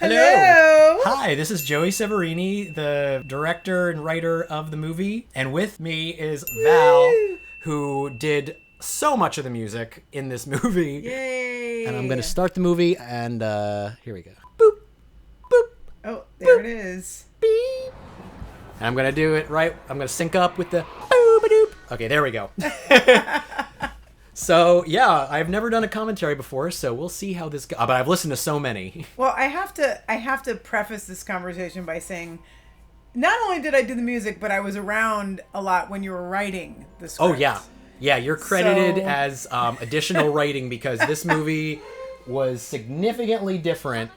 Hello. Hi, this is Joey Severini, the director and writer of the movie. And with me is Val, who did so much of the music in this movie. Yay. And I'm going to start the movie, and here we go. Boop, boop. Oh, there boop, it is. Beep. And I'm going to do it right. I'm going to sync up with the boop-a-doop. Okay, there we go. So, yeah, I've never done a commentary before, so we'll see how this goes. But I've listened to so many. Well, I have to preface this conversation by saying, not only did I do the music, but I was around a lot when you were writing the script. Oh, yeah. Yeah, you're credited as additional writing because this movie was significantly different.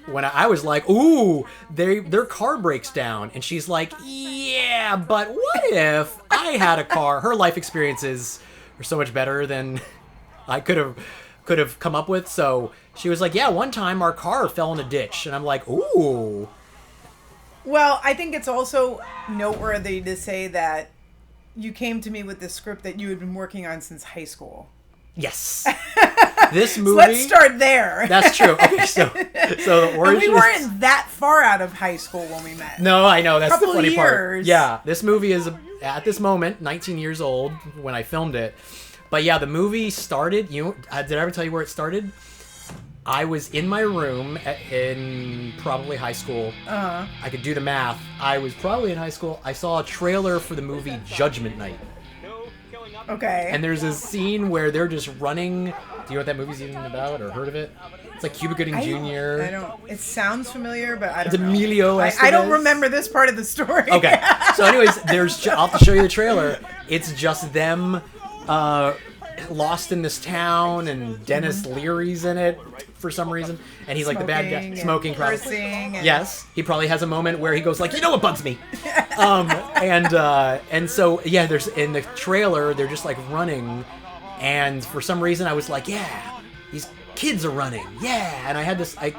When I was like, ooh, their car breaks down. And she's like, yeah, but what if I had a car? Her life experiences are so much better than I could have come up with. So she was like, yeah, one time our car fell in a ditch. And I'm like, ooh. Well, I think it's also noteworthy to say that you came to me with this script that you had been working on since high school. Yes. This movie. So let's start there. That's true. Okay, so the origin. And we weren't that far out of high school when we met. No, I know. That's the funny part. Years. Yeah, this movie is at this moment 19 years old when I filmed it. But yeah, the movie started. Did I ever tell you where it started? I was in my room in probably high school. Uh-huh. I could do the math. I was probably in high school. I saw a trailer for the movie Judgment Night. Okay. And there's a scene where they're just running. Do you know what that movie's even about or heard of it? It's like Cuba Gooding Jr. I don't. It sounds familiar, but I don't know. It's Emilio Estevez. I don't remember this part of the story. Okay. So anyways, I'll have to show you the trailer. It's just them lost in this town, and Dennis Leary's in it for some reason, and he's like the bad guy, smoking, probably. Yes, he probably has a moment where he goes like, you know what bugs me, and so yeah, there's in the trailer they're just like running, and for some reason I was like, yeah, these kids are running, yeah, and I had this, I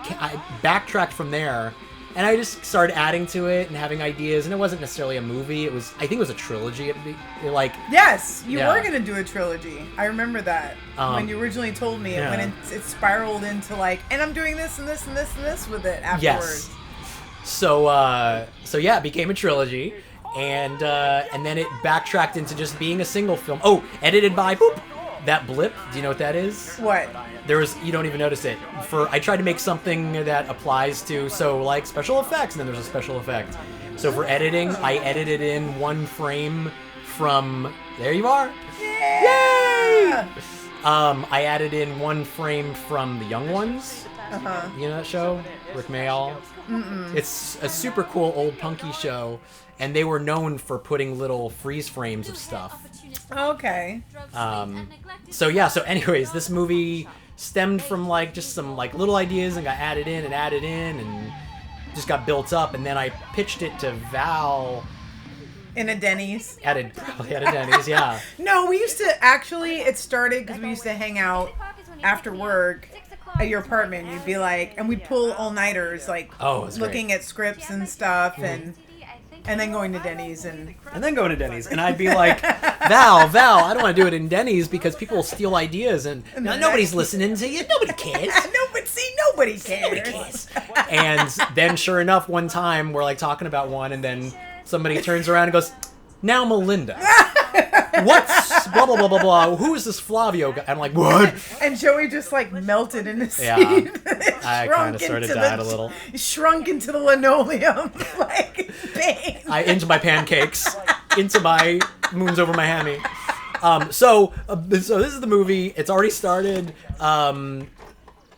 backtracked from there. And I just started adding to it and having ideas, and it wasn't necessarily a movie. I think it was a trilogy. Yes, you were gonna do a trilogy. I remember that when you originally told me. Yeah. When it spiraled into like, and I'm doing this and this and this and this with it afterwards. Yes. So yeah, it became a trilogy, and then it backtracked into just being a single film. Oh, edited by that blip. Do you know what that is? What? You don't even notice it. I tried to make something that applies to, like special effects, and then there's a special effect. So for editing, I edited in one frame from, there you are. Yeah! Yay! I added in one frame from The Young Ones. Uh-huh. You know that show? Rick Mayall? Mm-mm. It's a super cool old punky show, and they were known for putting little freeze frames of stuff. Okay. So anyways, this movie stemmed from like just some like little ideas and got added in and just got built up, and then I pitched it to Val in a Denny's. Probably at a Denny's, yeah. No, we used to actually, it started because we used to hang out after work at your apartment. You'd be like, and we'd pull all-nighters, like looking at scripts and stuff, and then going to Denny's and then going to Denny's, and I'd be like, Val, I don't want to do it in Denny's because people will steal ideas, and nobody's listening to you. Nobody cares. Nobody cares. And then, sure enough, one time we're like talking about one, and then somebody turns around and goes, "Now Melinda, what's blah blah blah blah blah? Who is this Flavio guy?" I'm like, "What?" And Joey just like melted in his seat. Yeah, I kind of sort of died a little. Shrunk into the linoleum, like pain. Into my pancakes, into my moons over my hammy. So this is the movie. It's already started.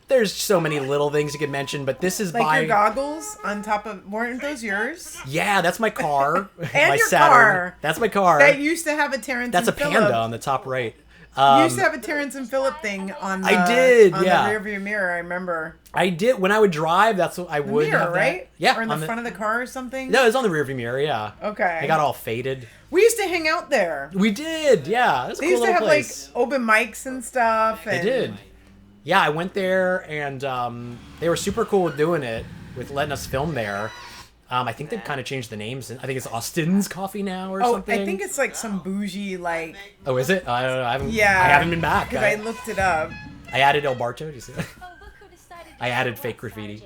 There's so many little things you could mention, but this is like your goggles on top of, weren't those yours? Yeah, that's my car. And my your Saturn. Car. That's my car. That used to have a Terrence That's and a Panda on the top right. You used to have a Terrence and Phillip thing on the, the rearview mirror, I remember. I did. When I would drive, that's what I would mirror, have that. Right? Yeah. Or in the front of the car or something? No, it was on the rearview mirror, yeah. Okay. It got all faded. We used to hang out there. We did, yeah. That's a cool little place. They used to have, like, open mics and stuff. And... They did. Yeah, I went there, and they were super cool with doing it, with letting us film there. I think they've kind of changed the names. I think it's Austin's Coffee now or something. I think it's like some bougie, like... Oh, is it? I don't know. I haven't been back. Because I looked it up. I added El Barto. Did you see that? I added fake graffiti.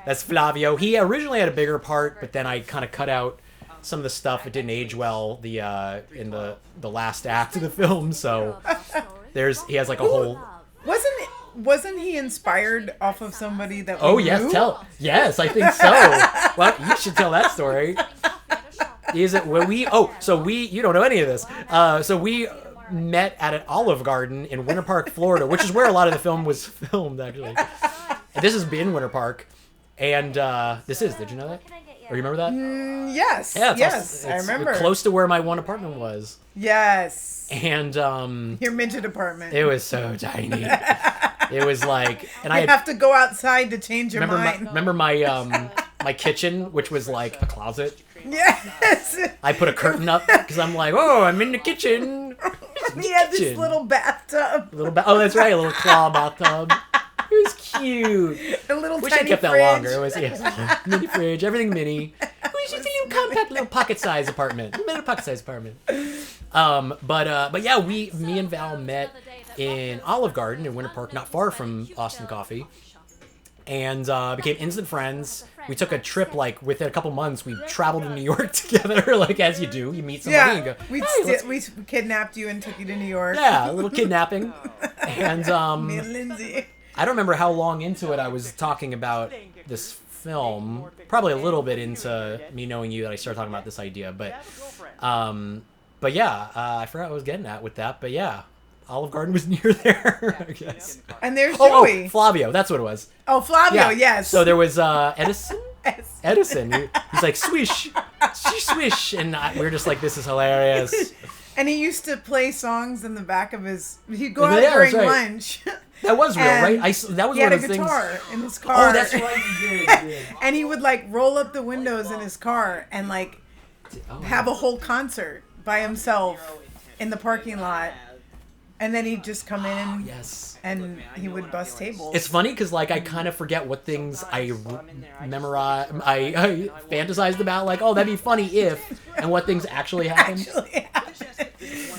That's Flavio. He originally had a bigger part, but then I kind of cut out some of the stuff. It didn't age well in the last act of the film. So he has like a whole. Wasn't he inspired off of somebody that? Yes, I think so. Well, you should tell that story. Is it when we? Oh, so you don't know any of this. So we met at an Olive Garden in Winter Park, Florida, which is where a lot of the film was filmed, actually. And this has been Winter Park, and did you know that? Or you remember that? Yes. Yeah, yes, I remember. Close to where my one apartment was. Yes. And your midget apartment. It was so tiny. It was like, and I have to go outside to change your mind. Remember my my kitchen, which was like a closet. Yes. I put a curtain up because I'm like, oh, I'm in the kitchen. He had this little bathtub. Oh, that's right, a little claw bathtub. It was cute. A little Wish tiny I kept fridge. that longer. It was mini fridge, everything mini. It was just a little compact, little pocket-sized apartment. Little pocket-sized apartment. But yeah, me and Val met in Olive Garden in Winter Park, not far from Austin Coffee, and became instant friends. We took a trip, like, within a couple months, we traveled to New York together, like, as you do. You meet somebody and go, we kidnapped you and took you to New York. Yeah, a little kidnapping. And, me and Lindsay. I don't remember how long into it I was talking about this film. Probably a little bit into me knowing you that I started talking about this idea. But yeah, I forgot what I was getting at with that. But yeah, Olive Garden was near there, I guess. And there's Joey. Oh, Flavio, that's what it was. Oh, Flavio, yes. So there was Edison. He's like, swish, swish. And we were just like, this is hilarious. And he used to play songs in the back of his... He'd go out during lunch. That was real, right? That was one of the things. He had a guitar in his car. Oh, that's right, he did. And he would, like, roll up the windows in his car and, like, have a whole concert by himself in the parking lot. And then he'd just come in and he would bust tables. It's funny because, like, I kind of forget what things I memorize, I fantasized about, like, oh, that'd be funny if, and what things actually happened.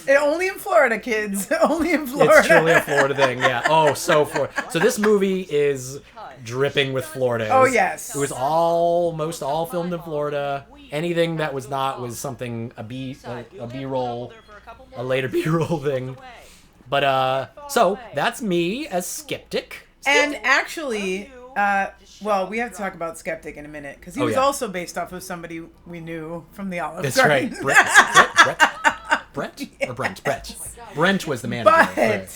Only in Florida, kids. Only in Florida. It's truly a Florida thing, yeah. Oh, so Florida. So this movie is dripping with Florida. Yes. It was almost all filmed in Florida. Anything that was not was something, a B-roll, a later B-roll thing. But, so, that's me as Skeptic. And actually, well, we have to talk about Skeptic in a minute, because he was also based off of somebody we knew from the Olive Garden. That's right. Brett? Or Brent? Brett. Brent was the manager.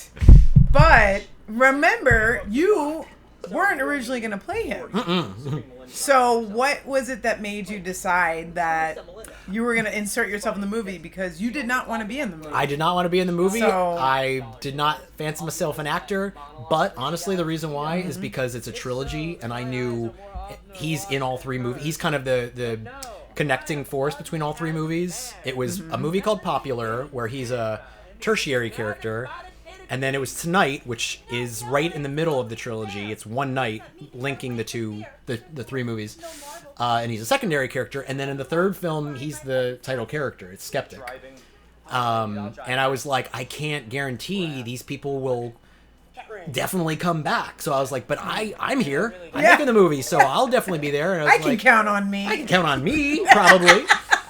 But, remember, you weren't originally going to play him. So, what was it that made you decide that you were going to insert yourself in the movie? Because you did not want to be in the movie. I did not want to be in the movie. So, I did not fancy myself an actor. But, honestly, the reason why is because it's a trilogy, and I knew he's in all three movies. He's kind of the connecting force between all three movies. It was a movie called Popular, where he's a tertiary character. And then it was TONiGHT, which is right in the middle of the trilogy. It's one night linking the three movies. And he's a secondary character. And then in the third film, he's the title character. It's Skeptic. And I was like, I can't guarantee these people will definitely come back. So I was like, but I'm here. I'm making the movie, so I'll definitely be there. And I can count on me. I can count on me, probably.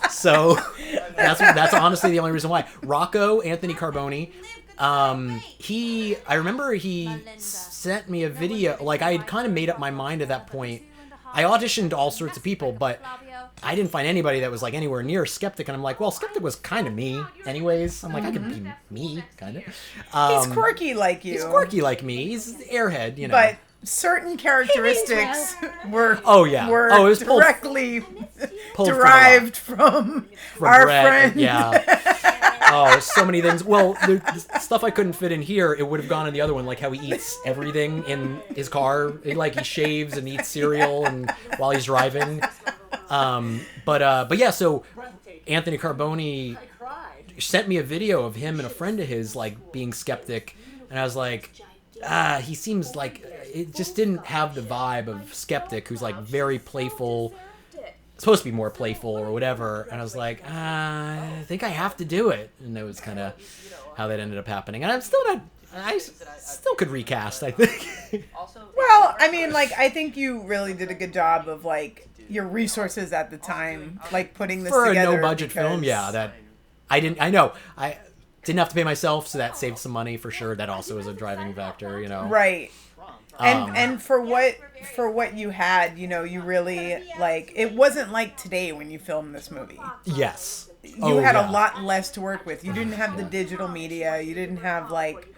So that's honestly the only reason why. Rocco, Anthony Carboni, I remember he sent me a video. Like, I had kind of made up my mind at that point. I auditioned all sorts of people, but I didn't find anybody that was like anywhere near Skeptic. And I'm like, well, Skeptic was kind of me anyways. I'm like, I could be me, kind of. He's quirky like you. He's quirky like me. He's airhead, you know. But certain characteristics were it was directly derived from our Brett, friend. Oh, so many things. Well, the stuff I couldn't fit in here, it would have gone in the other one, like how he eats everything in his car. Like he shaves and eats cereal and while he's driving. But yeah, so Anthony Carboni sent me a video of him and a friend of his like being Skeptic, and I was like, he seems like it just didn't have the vibe of Skeptic, who's like very playful, supposed to be more playful or whatever. And I was like, I think I have to do it, and that was kind of how that ended up happening. And I'm still not I still could recast, I think. Well, I mean, like, I think you really did a good job of, like, your resources at the time, like, putting this together. For a no-budget film, yeah, that... I didn't have to pay myself, so that saved some money for sure. That also is a driving factor, you know. Right. And for what you had, you know, you really, like, it wasn't like today when you filmed this movie. Yes. You had a lot less to work with. You didn't have the digital media. You didn't have, like,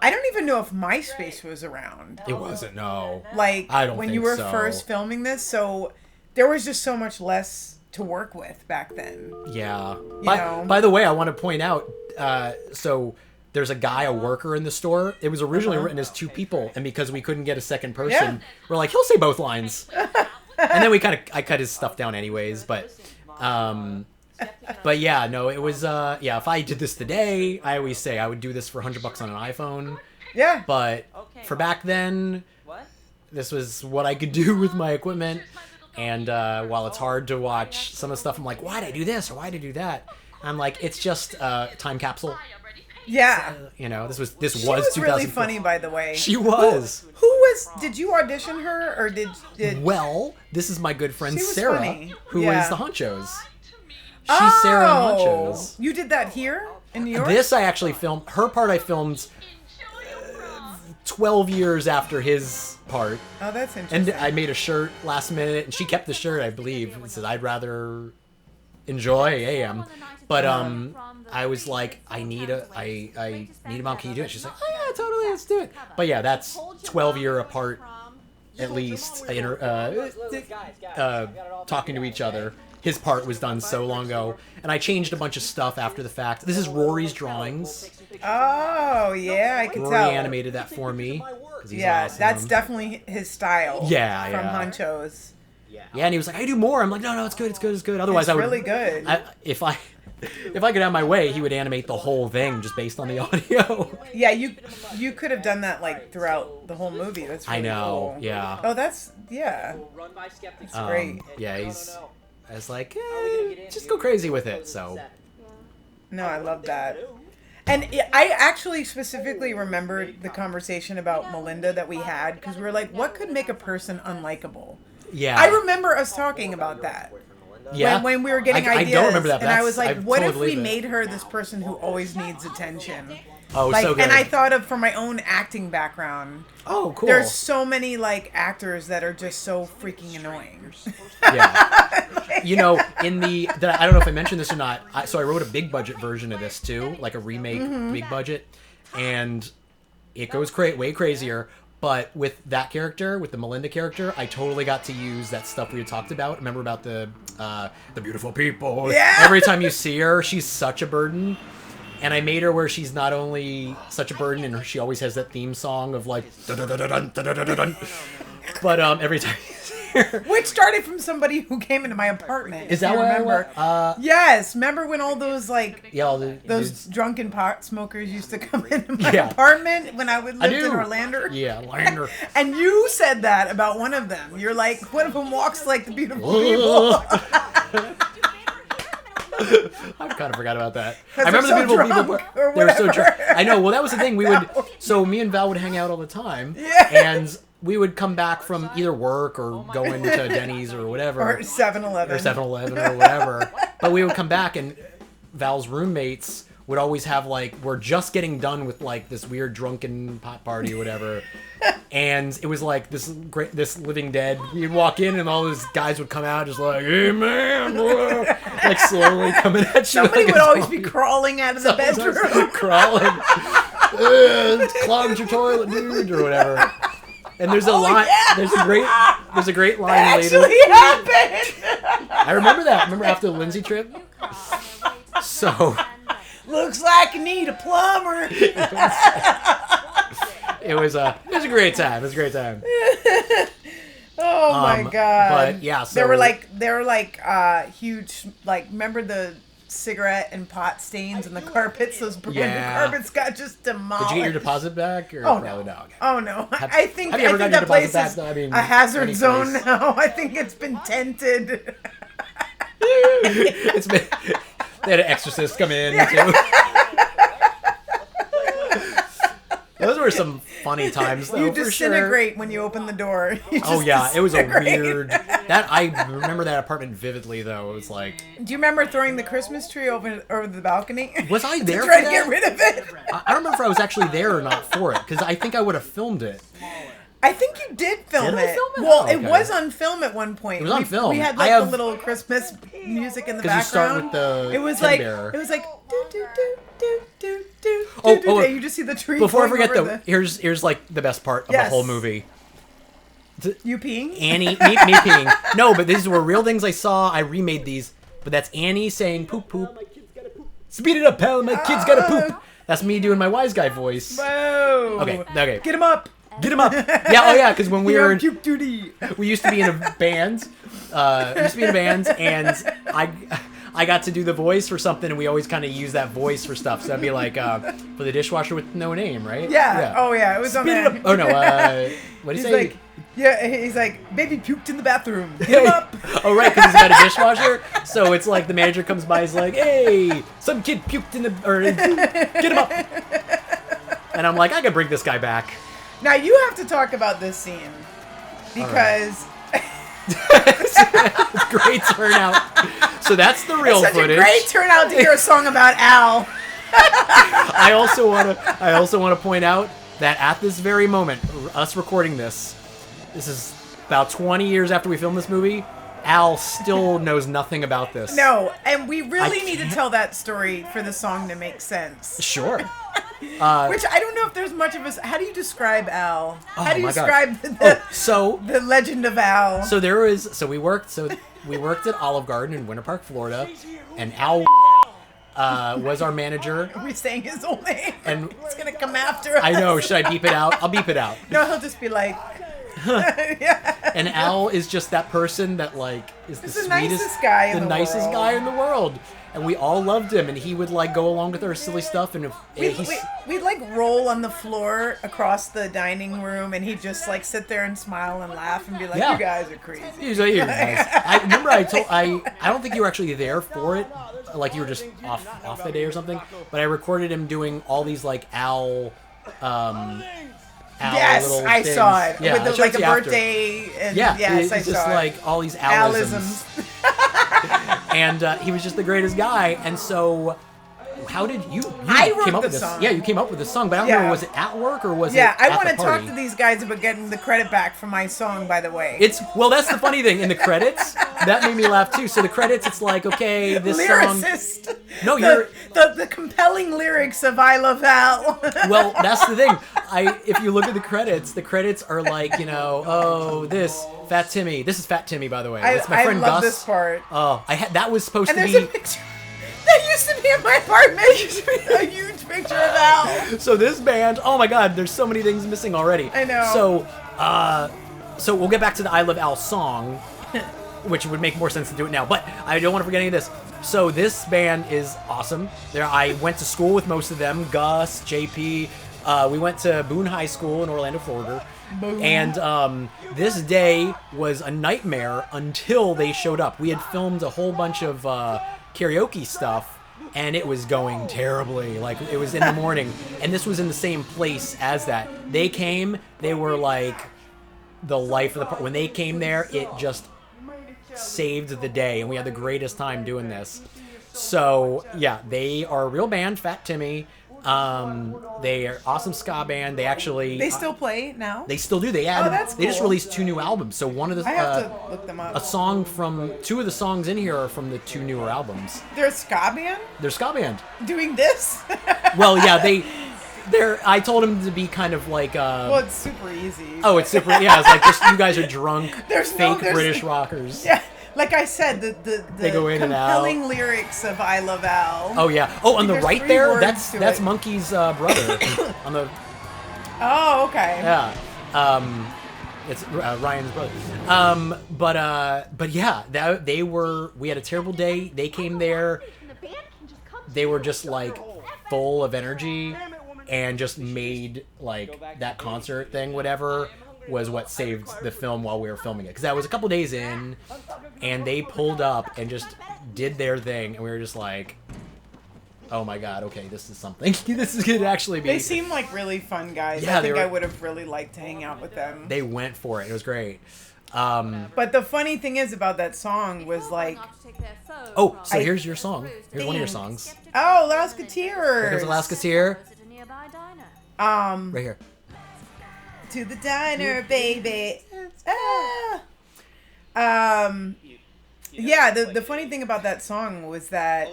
I don't even know if MySpace was around. It wasn't, no. Like, I don't when think you were so. first filming this, so there was just so much less to work with back then. Yeah. know? By the way, I want to point out, so there's a worker in the store. It was originally written as 2 people, and because we couldn't get a second person, we're like, he'll say both lines. And then I cut his stuff down anyways, but yeah, no, it was, if I did this today, I always say I would do this for $100 on an iPhone. Yeah. But for back then, this was what I could do with my equipment. And while it's hard to watch some of the stuff, I'm like, why'd I do this or why'd I do that? I'm like, it's just a time capsule. Yeah. You know, this was She was really funny, by the way. She was. Did you audition her or did Well, this is my good friend She was Sarah, funny. who Yeah. is the Honchos. She's Sarah in Honchos. You did that here in New York? This I actually filmed. Her part I filmed 12 years after his part. Oh, that's interesting. And I made a shirt last minute, and she kept the shirt, I believe. It said, I'd rather enjoy AM. But I was like, I need a mom, can you do it? She's like, oh yeah, totally, let's do it. But yeah, that's 12 year apart, at least, talking to each other. His part was done so long ago, and I changed a bunch of stuff after the fact. This is Rory's drawings. Oh, yeah, I can Rory tell. animated that for me. He's awesome. That's definitely his style. Yeah, from Honchos. Yeah, and he was like, I do more. I'm like, no, it's good, it's good, it's good. Otherwise, It's I would really good. If I could have my way, he would animate the whole thing just based on the audio. Yeah, you could have done that like throughout the whole movie. That's really I know. cool. Yeah. Oh, that's It's great. Yeah, I was like, just go crazy with it. So. No, I love that. And I actually specifically remembered the conversation about Melinda that we had because we were like, what could make a person unlikable? Yeah. I remember us talking about that. Yeah. When we were getting ideas. I don't remember that. And I was like, what if totally we made her this person who always needs attention? Oh, like, so good. And I thought of, from my own acting background. Oh, cool. There's so many, like, actors that are just so freaking annoying. Yeah. You know, I don't know if I mentioned this or not. So I wrote a big budget version of this too, like a remake, big budget, and it goes way crazier. But with that character, with the Melinda character, I totally got to use that stuff we had talked about. Remember about the beautiful people? Yeah. Every time you see her, she's such a burden. And I made her where she's not only such a burden, and she always has that theme song of like, dun-dun-dun-dun, dun-dun-dun-dun. But every time you see her, which started from somebody who came into my apartment. Is that what I remember? Yes, remember when all those like those drunken pot smokers used to come into my apartment when I lived in Orlando? Yeah, Orlando. And you said that about one of them. You're like, one of them walks like the beautiful people. I kind of forgot about that. I remember so the beautiful people. They were so drunk. I know. Well, that was the thing. So me and Val would hang out all the time. Yeah. And we would come back from either work or go into Denny's or whatever. Or 7-Eleven. Or whatever. But we would come back, and Val's roommates would always have like, we're just getting done with like this weird drunken pot party or whatever. And it was like this Living Dead. You'd walk in and all those guys would come out just like, hey man, like slowly coming at you. Somebody like would always be crawling out of the bedroom. Crawling. Clogged your toilet, dude, or whatever. And there's a line. Yeah. There's a great line later. Actually happened. I remember that. Remember after the Lindsay trip? So. Looks like you need a plumber. It was a great time. It was a great time. Oh my god! But yeah, so there were like huge, like, remember the cigarette and pot stains in the carpets? Those brand new carpets got just demolished. Did you get your deposit back? Or oh no! Okay. Oh no! I think have you ever gotten your that place deposit is back? I mean, a hazard zone now. I think it's been tented. It's been. They had an exorcist come in too. were some funny times, though. You for disintegrate sure. when you open the door. Oh yeah, it was a weird. I remember that apartment vividly, though. It was like. Do you remember throwing the Christmas tree over the balcony? Was I there? to try to get rid of it. I don't remember if I was actually there or not for it, because I think I would have filmed it. I think you did film it. Did I film it? Well, okay. it was on film at one point. It was on film. We had like a little Christmas music in the background. Because you start with the it was teddy like bear. it was like do do do do do do Oh, do. oh, You just see the tree. Before I going forget, over though, here's like the best part of the whole movie. You peeing? Annie, me peeing. No, but these were real things I saw. I remade these, but that's Annie saying poop poop. Speed it up, pal. My kid's gotta poop. That's me doing my wise guy voice. Whoa. Okay. Get him up. Get him up. Yeah, oh yeah, because when we were puke duty. We used to be in a band. And I got to do the voice for something, and we always kind of use that voice for stuff. So that'd be like for the dishwasher with no name, right? Yeah. Oh yeah, it was on that. Oh no. What did he say? He's like, baby puked in the bathroom. Get him up. Oh right, because he's got a dishwasher. So it's like the manager comes by, he's like, hey, some kid puked in the get him up. And I'm like, I can bring this guy back. Now you have to talk about this scene because great turnout. So that's the real it's such footage. a great turnout to hear a song about Al. I also want to point out that at this very moment, us recording this is about 20 years after we filmed this movie. Al still knows nothing about this. No, and we really need to tell that story for the song to make sense. Sure. Which I don't know if there's much of a. How do you describe Al? How do you describe the legend of Al? So we worked at Olive Garden in Winter Park, Florida, and Al was our manager. Are we saying his old name? And he's gonna come after us. I know. Should I beep it out? I'll beep it out. No, he'll just be like. Yeah. And Al is just that person that like is the nicest guy in the nicest world. guy in the world. And we all loved him, and he would like go along with our silly stuff. And we'd like roll on the floor across the dining room, and he'd just like sit there and smile and laugh and be like, "You guys are crazy." He was nice. I remember I don't think you were actually there for it, like you were just off the day or something. But I recorded him doing all these like Al. Yes, I things. saw it. Yeah, with like a birthday. And yes, I saw just it. like all these Alisms. And he was just the greatest guy. And so, how did you I wrote came up the with this? song. Yeah, you came up with this song, but I don't remember, was it at work or was it I at want the to party? talk to these guys about getting the credit back for my song, by the way. That's the funny thing. In the credits, that made me laugh too. So the credits, it's like, okay, this Lyricist. song. No, you're the compelling lyrics of "I Love Al." Well, that's the thing. If you look at the credits are like, this Fat Timmy. This is Fat Timmy, by the way. That's my friend I love Gus. this part. Oh, that was supposed and to be. There's a picture that used to be in my apartment. It used to be a huge picture of Al. So this band, oh my God, there's so many things missing already. I know. So we'll get back to the "I Love Al" song, which would make more sense to do it now. But I don't want to forget any of this. So this band is awesome. I went to school with most of them. Gus, JP. We went to Boone High School in Orlando, Florida. Boom. And this day was a nightmare until they showed up. We had filmed a whole bunch of karaoke stuff, and it was going terribly. Like, it was in the morning, and this was in the same place as that. They came, they were like the life of the party. When they came there, it just saved the day, and we had the greatest time doing this. So yeah, they are a real band, Fat Timmy. They are awesome ska band. They still play now. They still do. They that's They just cool. released 2 new albums. So one of the I have to look them up. a song from 2 of the songs in here are from the 2 newer albums. They're a ska band They're ska band. doing this. Well, yeah, they're. I told them to be kind of like. Well, it's super easy. Oh, it's super. Yeah, it's like just you guys are drunk, There's fake British rockers. Yeah. Like I said, the They go in and out. compelling lyrics of "I Love Al." Oh yeah. Oh, on the There's right 3 there, words that's to that's it. Monkey's brother. On the Oh, okay. yeah. It's Ryan's brother. But yeah, we had a terrible day. They came there. They were just like full of energy and just made like that concert thing, whatever, was what saved the film while we were filming it. Because that was a couple days in, and they pulled up and just did their thing, and we were just like, oh my god, okay, this is something. This is gonna actually be. They seem like really fun guys. Yeah, I think I would have really liked to hang out with them. They went for it. It was great. But the funny thing is about that song was like. Oh, so here's your song. Here's one of your songs. Oh, Lasketeers. Here's a Lasketeer. Right here. To the diner, baby. Yeah, the funny thing about that song was that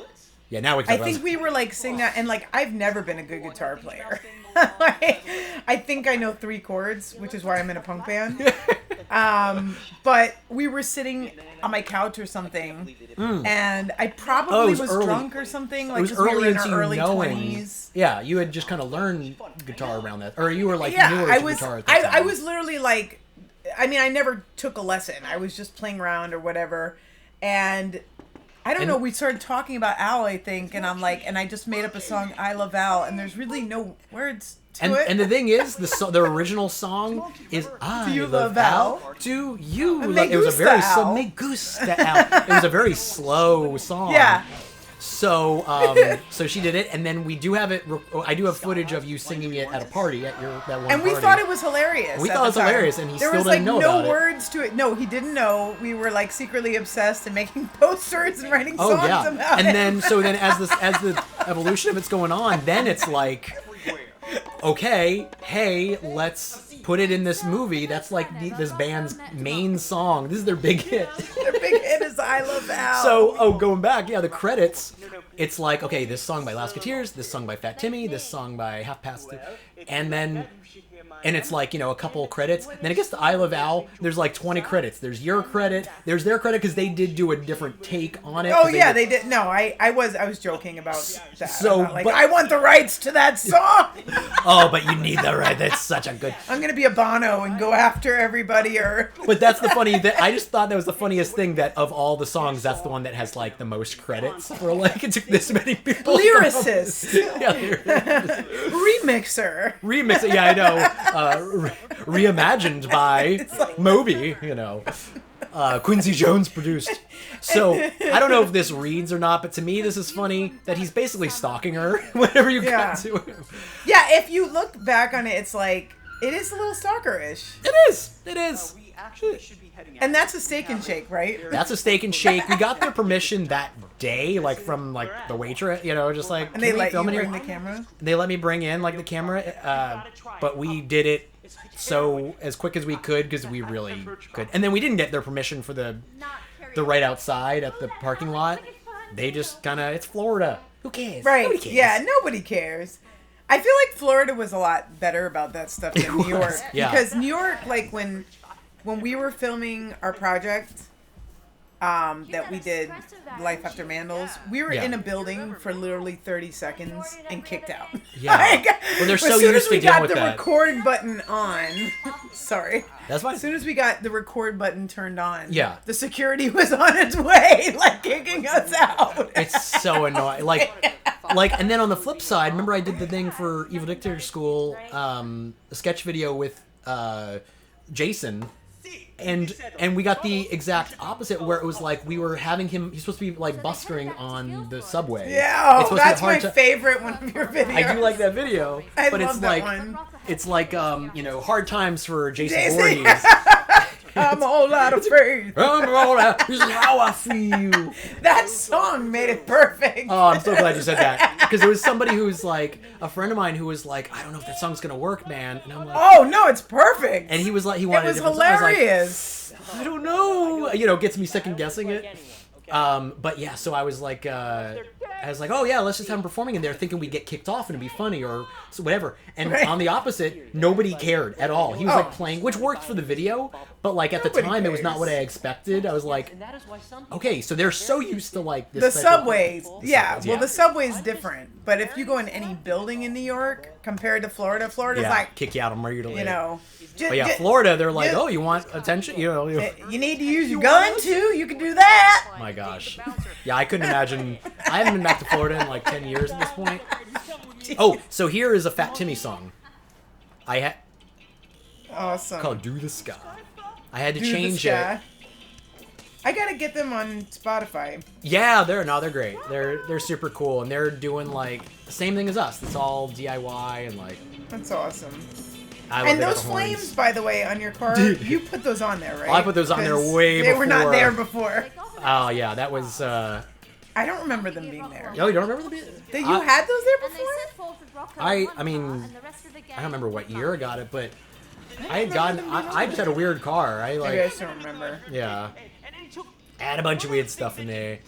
yeah, now I think we were like singing that, and like I've never been a good guitar player. Like, I think I know 3 chords, which is why I'm in a punk band. But we were sitting on my couch or something, and I probably was drunk or something. Like, it was early we were in into our early knowing. 20s. Yeah, you had just kind of learned guitar around that, or you were like newer I to was. guitar at that time. I was literally like, I mean, I never took a lesson. I was just playing around or whatever, and. I don't know, we started talking about Al, I think, and I'm like, and I just made up a song, I Love Al, and there's really no words to it. And the thing is, the original song is I you Love Al? Do you? Like, it was a very Al. Me gusta Al. It was a very slow song. Yeah. So, so she did it, and then we do have it. I do have footage of you singing it at a party at that one. And we thought it was hilarious. We thought it was hilarious, and he still didn't know about it. There was like no words to it. No, he didn't know. We were like secretly obsessed and making posters and writing songs about it. And then as the evolution of it's going on, then it's like, okay, hey, let's put it in this movie. That's like this band's main song. This is their big hit. Their big hit is I Love Al. So, going back, the credits, it's like, okay, this song by Lasketeers, this song by Fat Timmy, this song by Half Past Two, and then, and it's like, a couple credits. Then it gets to I Love Al, there's like 20 credits. There's your credit, there's their credit, because they did do a different take on it. Oh, yeah, they did. No, I was joking about that. So, like, but I want the rights to that song. Oh, but you need the right. That's such a good. I'm gonna be a Bono and go after everybody, or. But that's the funny. That I just thought that was the funniest thing. That of all the songs, that's the one that has like the most credits. For like it took this many people. Lyricist. Yeah, lyricist. Remixer. Yeah, I know. Reimagined by Moby. Quincy Jones produced. So I don't know if this reads or not, but to me this is funny that he's basically stalking her whenever you cut to him. Yeah, if you look back on it, it's like it is a little stalker-ish. It is. And that's a Steak and Shake, right? That's a Steak and Shake. We got their permission that day, like from like the waitress, just like. And they let you bring the camera. They let me bring in like the camera, but we did it so as quick as we could because we really could. And then we didn't get their permission for the right outside at the parking lot. They just it's Florida. Who cares? Right. Nobody cares. Yeah, nobody cares. I feel like Florida was a lot better about that stuff than New York. Yeah. Because New York, like when we were filming our project that we did, Life After Mandels, we were in a building for literally 30 seconds and kicked out. Yeah. Well, they're so used to dealing with that. As soon as we got the record button on, sorry. That's fine. As soon as we got the record button turned on, the security was on its way, like kicking us out. It's so annoying. And then on the flip side, remember I did the thing for Evil Dictator School, a sketch video with Jason. And we got the exact opposite where it was like we were having him. He's supposed to be like bustering on the subway. Yeah, that's my favorite one of your videos. I do like that video, but it's like one. It's like hard times for Jason Voorhees. I'm all out of faith. I'm all out. This is how I feel. That song made it perfect. Oh, I'm so glad you said that. Because there was somebody who's like, a friend of mine who was like, I don't know if that song's going to work, man. And I'm like, oh, no, it's perfect. And he was like, he wanted it. It was hilarious. I don't know. Gets me second guessing it. But yeah, so I was like, oh yeah, let's just have him performing, and they're thinking we'd get kicked off and it'd be funny or whatever. And on the opposite, nobody cared at all. He was like playing, which worked for the video, but like at the time, it was not what I expected. I was like, okay, so they're so used to like this. The subways, well, the subway's different. But if you go in any building in New York compared to Florida's like kick you out of regularly. But yeah, Florida, they're like, oh, you want attention? You need to use your gun too. You can do that. My gosh. Yeah, I couldn't imagine. I haven't been back to Florida in like 10 years at this point. Oh, so here is a Fat Timmy song. Awesome. Called "Do the Sky." I had to change it. I gotta get them on Spotify. Yeah, they're great. They're super cool, and they're doing like the same thing as us. It's all DIY and like. That's awesome. And those flames, by the way, on your car, you put those on there, right? I put those on there way before. They were not there before. Oh yeah, that was. I don't remember them being there. Oh, you don't remember them being? That you had those there before? I mean, I don't remember what year I got it, but I had gotten. I just had a weird car. Maybe I just don't remember. Yeah. I had a bunch of weird stuff in there.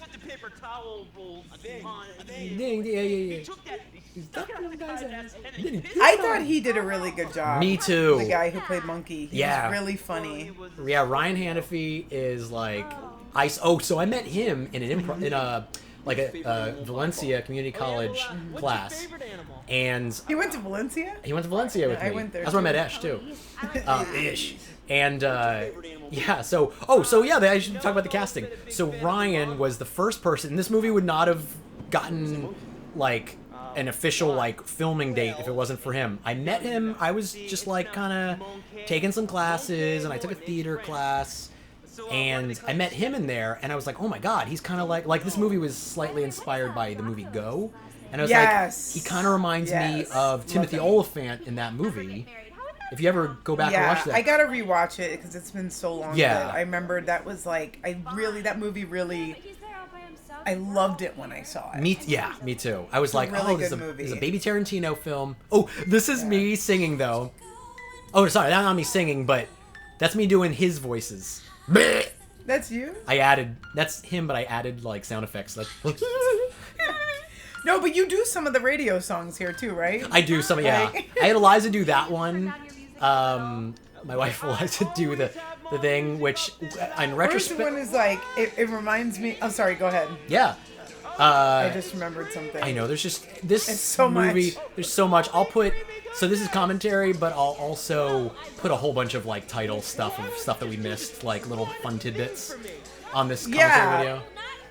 I thought he did a really good job. Me too. The guy who played Monkey. He was really funny. Yeah, Ryan Hannafy is like ice. Oh, so I met him in an a Valencia Community College class, and he went to Valencia. He went to Valencia with me. I went there. That's where I met Ash too. Ish. And yeah, so yeah, I should talk about the casting. So Ryan was the first person. This movie would not have gotten like an official like filming date if it wasn't for him. I met him. I was just like kind of taking some classes, and I took a theater class, and I met him in there, and I was like, oh my god, he's kind of like this movie was slightly inspired by the movie Go, and I was like, he kind of reminds me of Timothy Olyphant in that movie. If you ever go back and watch that. I gotta rewatch it because it's been so long. Yeah. I remember that was like, that movie really, I loved it when I saw it. Me too. I was like, this is a baby Tarantino film. Oh, this is me singing though. Oh, sorry, that's not me singing, but that's me doing his voices. That's you? That's him, but I added like sound effects. No, but you do some of the radio songs here too, right? I do some, yeah. I had Eliza do that one. My wife Eliza do the thing, which in retrospect... First one is like, it reminds me... I'm sorry, go ahead. Yeah. I just remembered something. I know, there's just... This it's so movie, much. There's so much. I'll put... So this is commentary, but I'll also put a whole bunch of like title stuff of stuff that we missed, like little fun tidbits on this commentary video.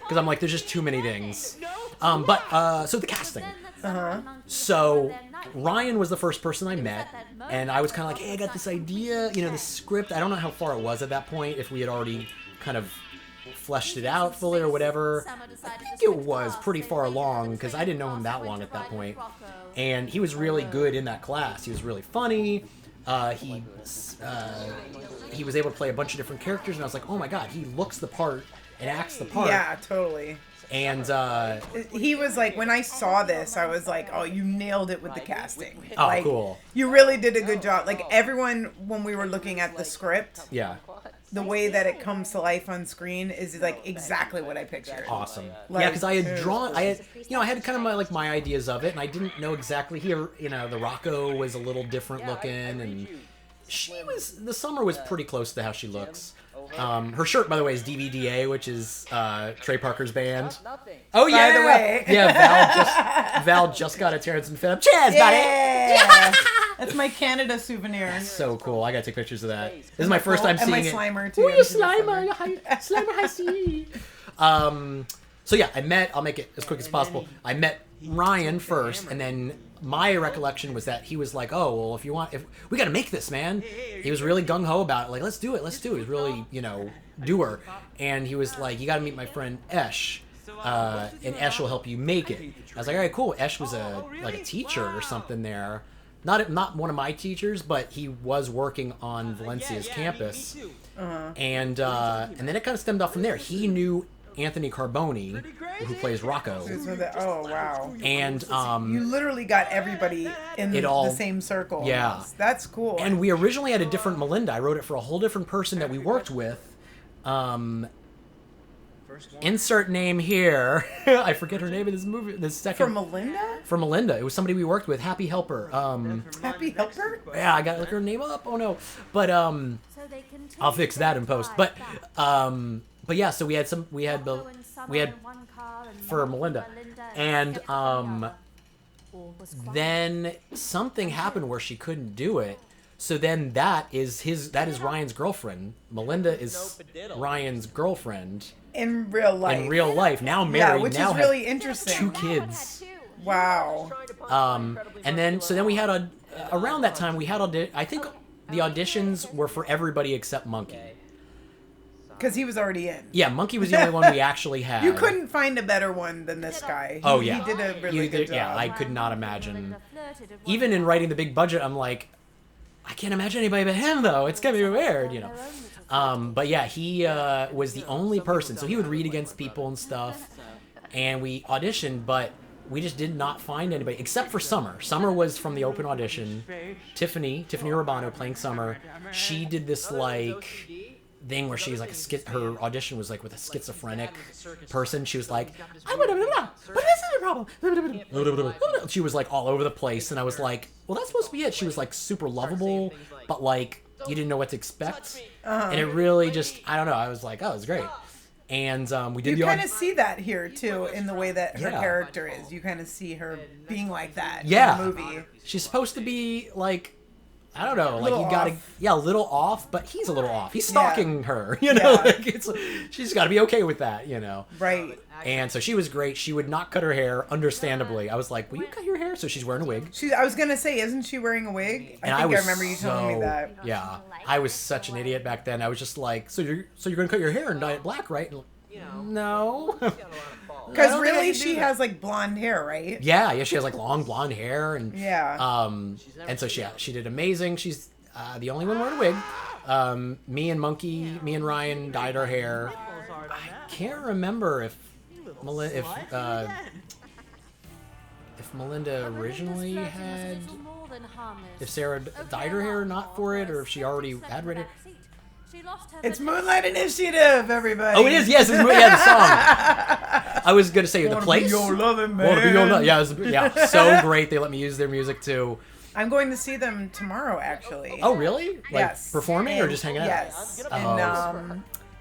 Because I'm like, there's just too many things. So the casting. So Ryan was the first person I met, and I was kind of like, hey, I got this idea, the script. I don't know how far it was at that point, if we had already kind of fleshed it out fully or whatever. I think it was pretty far along, because I didn't know him that long at that point. And he was really good in that class. He was really funny. He was able to play a bunch of different characters, and I was like, oh my god, he looks the part and acts the part. Yeah, totally. And he was like, when I saw this, I was like, oh, you nailed it with the casting. Oh, like, cool. You really did a good job. Like, everyone, when we were looking at the script, the way that it comes to life on screen is like exactly what I pictured. Awesome. Like, yeah, because I had drawn, I had kind of my ideas of it, and I didn't know exactly here, the Rocco was a little different looking, and the Summer was pretty close to how she looks. Her shirt, by the way, is DVDA, which is Trey Parker's band. Oh yeah, by the way. Yeah, Val just got a Terrence and Phillip. Cheers, buddy. Yeah. That's my Canada souvenir. That's so cool. I gotta take pictures of that. This is my first time seeing it. And my Slimer too. Oh, Slimer, Slimer, I see. So yeah, I'll make it as quick as possible. I met Ryan first, and then my recollection was that he was like, oh, well, if we got to make this, man. He was really gung-ho about it. Like, let's do it. He was really, doer. And he was like, you got to meet my friend Esh, and Esh will help you make it. I was like, all right, cool. Esh was a teacher or something there. Not one of my teachers, but he was working on Valencia's campus. And then it kind of stemmed off from there. He knew Anthony Carboni, who plays Rocco. Oh, wow. And you literally got everybody in the same circle. Yeah. That's cool. And we originally had a different Melinda. I wrote it for a whole different person that we worked with. Insert name here. I forget her name in this movie. This second. For Melinda? For Melinda. It was somebody we worked with. Happy Helper. Happy Helper? Yeah, I gotta look her name up. Oh no. But I'll fix that in post. But yeah, so we had for Melinda, and then something happened where she couldn't do it. So then that is Ryan's girlfriend. Melinda is Ryan's girlfriend in real life. Now married. Which now is really interesting. 2 kids. Wow. And then we had around that time we had I think the auditions were for everybody except Monkey. Because he was already in. Yeah, Monkey was the only one we actually had. You couldn't find a better one than this guy. Oh, yeah. He did a really good job. Yeah, I could not imagine. Even in writing the big budget, I'm like, I can't imagine anybody but him, though. It's going to be weird, you know. But yeah, he was the only person. So he would read against people and stuff. And we auditioned, but we just did not find anybody, except for Summer. Summer was from the open audition. Tiffany Urbano playing Summer. She did this, like... thing where she's like her audition was like with a schizophrenic person. She was like, but this is a problem. She was like all over the place, and I was like, well, that's supposed to be it. She was like super lovable, but like you didn't know what to expect, and it really just, I don't know. I was like, oh, it's great. And we did. You kind of see that here too in the way that her character is. You kind of see her being like that in the movie. She's supposed to be like, I don't know, like you gotta, a little off, but he's a little off. He's stalking her, you know, like she's got to be okay with that, you know. Right. And so she was great. She would not cut her hair, understandably. I was like, will you cut your hair? So she's wearing a wig. I was going to say, isn't she wearing a wig? I remember you telling me that. Yeah. I was such an idiot back then. I was just like, so you're going to cut your hair and dye it black, right? No. Because really, she has like blonde hair, right? Yeah, she has like long blonde hair, and and so she did amazing. She's the only one wearing a wig. Me and Ryan dyed our hair. I can't remember if Melinda originally had, if Sarah dyed her hair or not for it, or if she already had red hair. It's Moonlight Initiative, everybody. Oh, it is. Yes, the song. I was gonna say the place. Be your loving man. Yeah, so great. They let me use their music too. I'm going to see them tomorrow, actually. Oh, really? Like yes. Performing or just hanging out? Yes.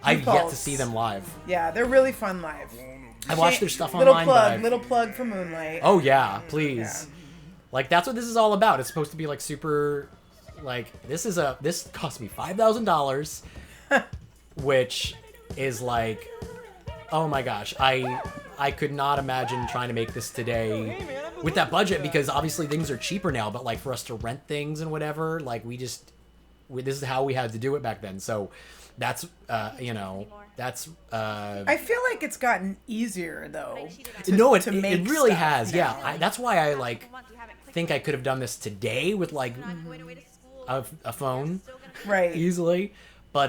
I've yet to see them live. Yeah, they're really fun live. I watched their stuff online. Little plug for Moonlight. Oh yeah, please. Yeah. Like that's what this is all about. It's supposed to be like super. Like this cost me $5,000, which is like, oh my gosh, I could not imagine trying to make this today with that budget, because obviously things are cheaper now, but like for us to rent things and whatever, like this is how we had to do it back then. So that's that's I feel like it's gotten easier though. It really has. Yeah, that's why I like think I could have done this today with like a phone, right, easily, but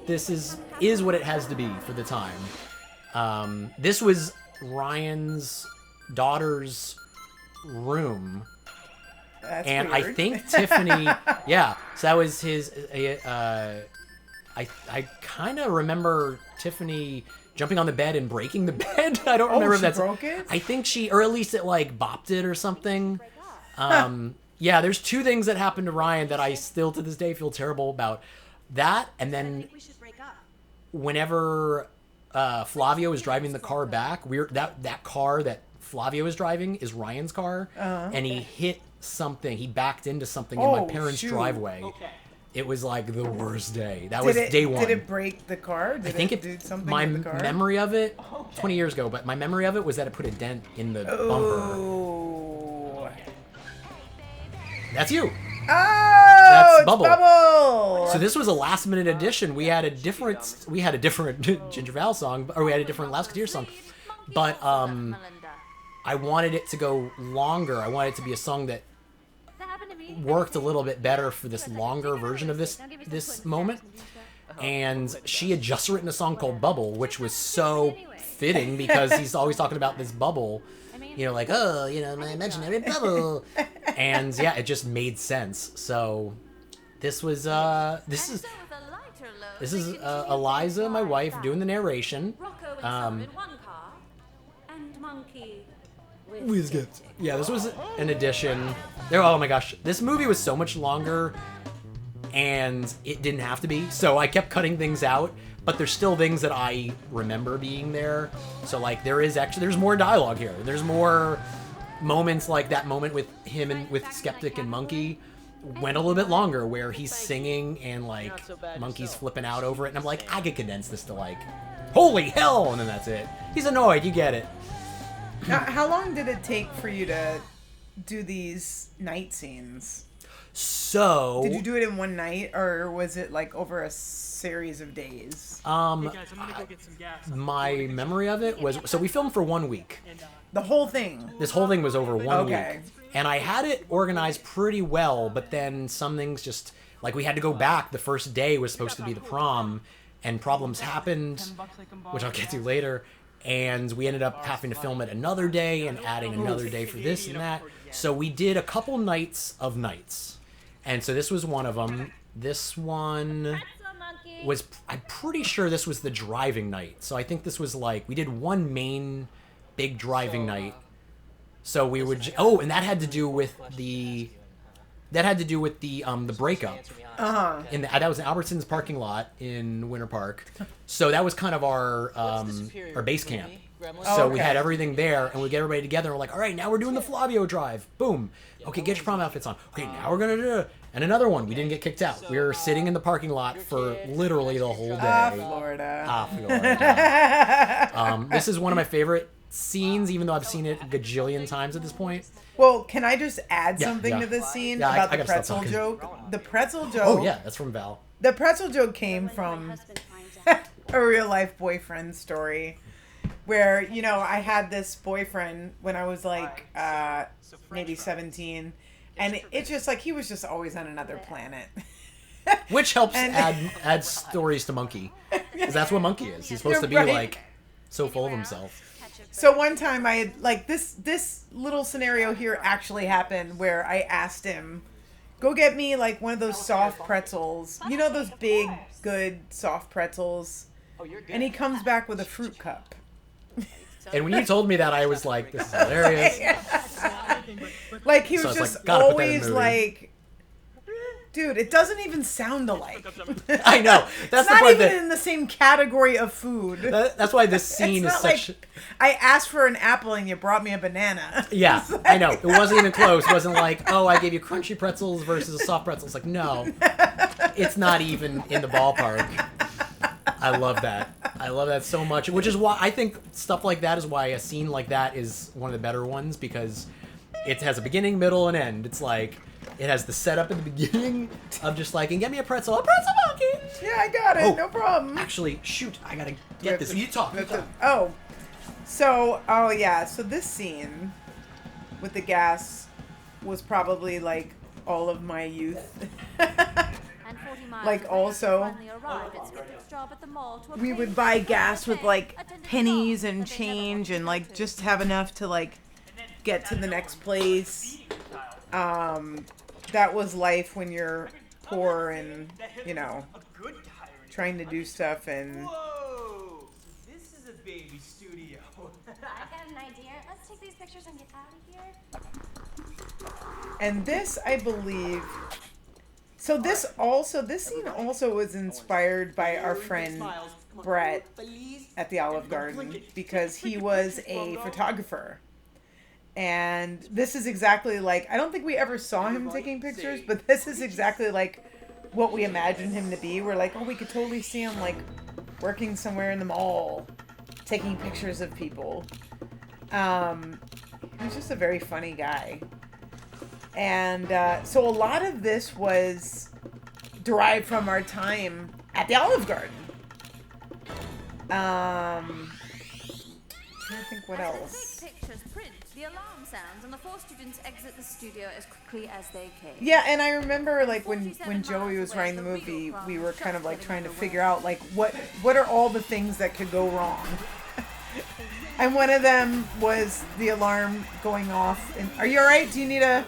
this is what it has to be for the time. This was Ryan's daughter's room, and weird. I think Tiffany, so that was his. I kind of remember Tiffany jumping on the bed and breaking the bed. I don't remember if that's. Broke it? I think or at least it like bopped it or something. Yeah, there's two things that happened to Ryan that I still to this day feel terrible about. That, and then whenever Flavio was driving the car back, that car that Flavio was driving is Ryan's car, and he hit something. He backed into something in my parents' driveway. Okay. It was like the worst day. That was day one. Did it break the car? I think it did something with the car? Memory of it, 20 years ago, but my memory of it was that it put a dent in the bumper. That's you. Oh, that's Bubble. Bubble. So this was a last minute addition. We had a different Ginger Val song, or we had a different Lasketeer song, but I wanted it to go longer. I wanted it to be a song that worked a little bit better for this longer version of this moment. And she had just written a song called Bubble, which was so fitting because he's always talking about this bubble. You know, like, oh, you know, my imaginary bubble. And yeah, it just made sense. So this is Eliza, my wife, doing the narration. Yeah, this was an addition. Oh my gosh, this movie was so much longer, and it didn't have to be. So I kept cutting things out. But there's still things that I remember being there. So, like, there's more dialogue here. There's more moments like that moment with him and with Skeptic and Monkey went a little bit longer, where he's singing and, like, Monkey's flipping out over it. And I'm like, I could condense this to, like, holy hell! And then that's it. He's annoyed. You get it. Now, how long did it take for you to do these night scenes? So did you do it in one night, or was it like over a series of days? Hey guys, I'm gonna go get some gas. My memory of it was, so we filmed for 1 week. The whole thing. This whole thing was over 1 Okay. week. And I had it organized pretty well, but then some things just, like we had to go back. The first day was supposed to be the prom, and problems happened, which I'll get to later. And we ended up having to film it another day and adding another day for this and that. So we did a couple nights of nights. And so this was one of them. This one was, I'm pretty sure this was the driving night. So I think this was like, we did one main big driving night. So we would, and that had to do with the breakup. That was in Albertsons parking lot in Winter Park. So that was kind of our base camp. So we had everything there, and we get everybody together. And we're like, all right, now we're doing the Flavio drive. Boom. Okay, get your prom outfits on. Okay, now we're gonna do it. And another one, we didn't get kicked out. We were sitting in the parking lot for literally the whole day. Florida. Florida. This is one of my favorite scenes, even though I've seen it a gajillion times at this point. Well, can I just add something to this scene about the pretzel joke? The pretzel joke. Oh yeah, that's from Val. The pretzel joke came from a real life boyfriend story, where I had this boyfriend when I was like maybe 17, and it's just like he was just always on another planet. Which helps add stories to Monkey, because that's what Monkey is. He's supposed to be like so full of himself. So one time I had, like, this little scenario here actually happened where I asked him, go get me like one of those soft pretzels, those big good soft pretzels, and he comes back with a fruit cup. And when you told me that, I was like, this is hilarious. Like, he was just always like, dude, it doesn't even sound alike. I know. That's it's not even in the same category of food. That's why this scene is such... Like, I asked for an apple and you brought me a banana. Yeah, like... I know. It wasn't even close. It wasn't like, oh, I gave you crunchy pretzels versus a soft pretzel. It's like, no. It's not even in the ballpark. I love that. I love that so much. Which is why I think stuff like that is why a scene like that is one of the better ones, because it has a beginning, middle, and end. It's like... It has the setup in the beginning of just like, and get me a pretzel monkey. Yeah, I got it. No problem. Actually, shoot, I gotta get this. You talk. So this scene with the gas was probably like all of my youth. Like, also, we would buy gas with like pennies and change and like just have enough to like get to the next place. That was life when you're poor and, trying to do stuff and... Whoa! This is a baby studio. I got an idea. Let's take these pictures and get out of here. And this, I believe... So this scene also was inspired by our friend Brett at the Olive Garden, because he was a photographer. And this is exactly like, I don't think we ever saw him taking pictures, but this is exactly like what we imagined him to be. We're like, oh, we could totally see him like working somewhere in the mall, taking pictures of people. He's just a very funny guy. And so a lot of this was derived from our time at the Olive Garden. I think what else. The alarm sounds, and the 4 students exit the studio as quickly as they came. Yeah, and I remember like when Joey was writing the movie, we were kind of like trying to figure out like what are all the things that could go wrong. And one of them was the alarm going off. And, are you all right? Do you need a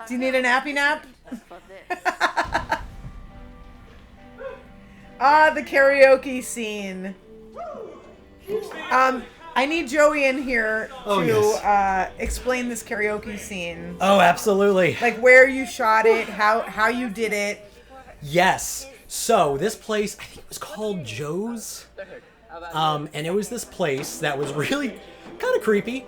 nappy nap? The karaoke scene. I need Joey in here to explain this karaoke scene. Oh, absolutely. Like where you shot it, how you did it. Yes. So this place, I think it was called Joe's. And it was this place that was really kind of creepy.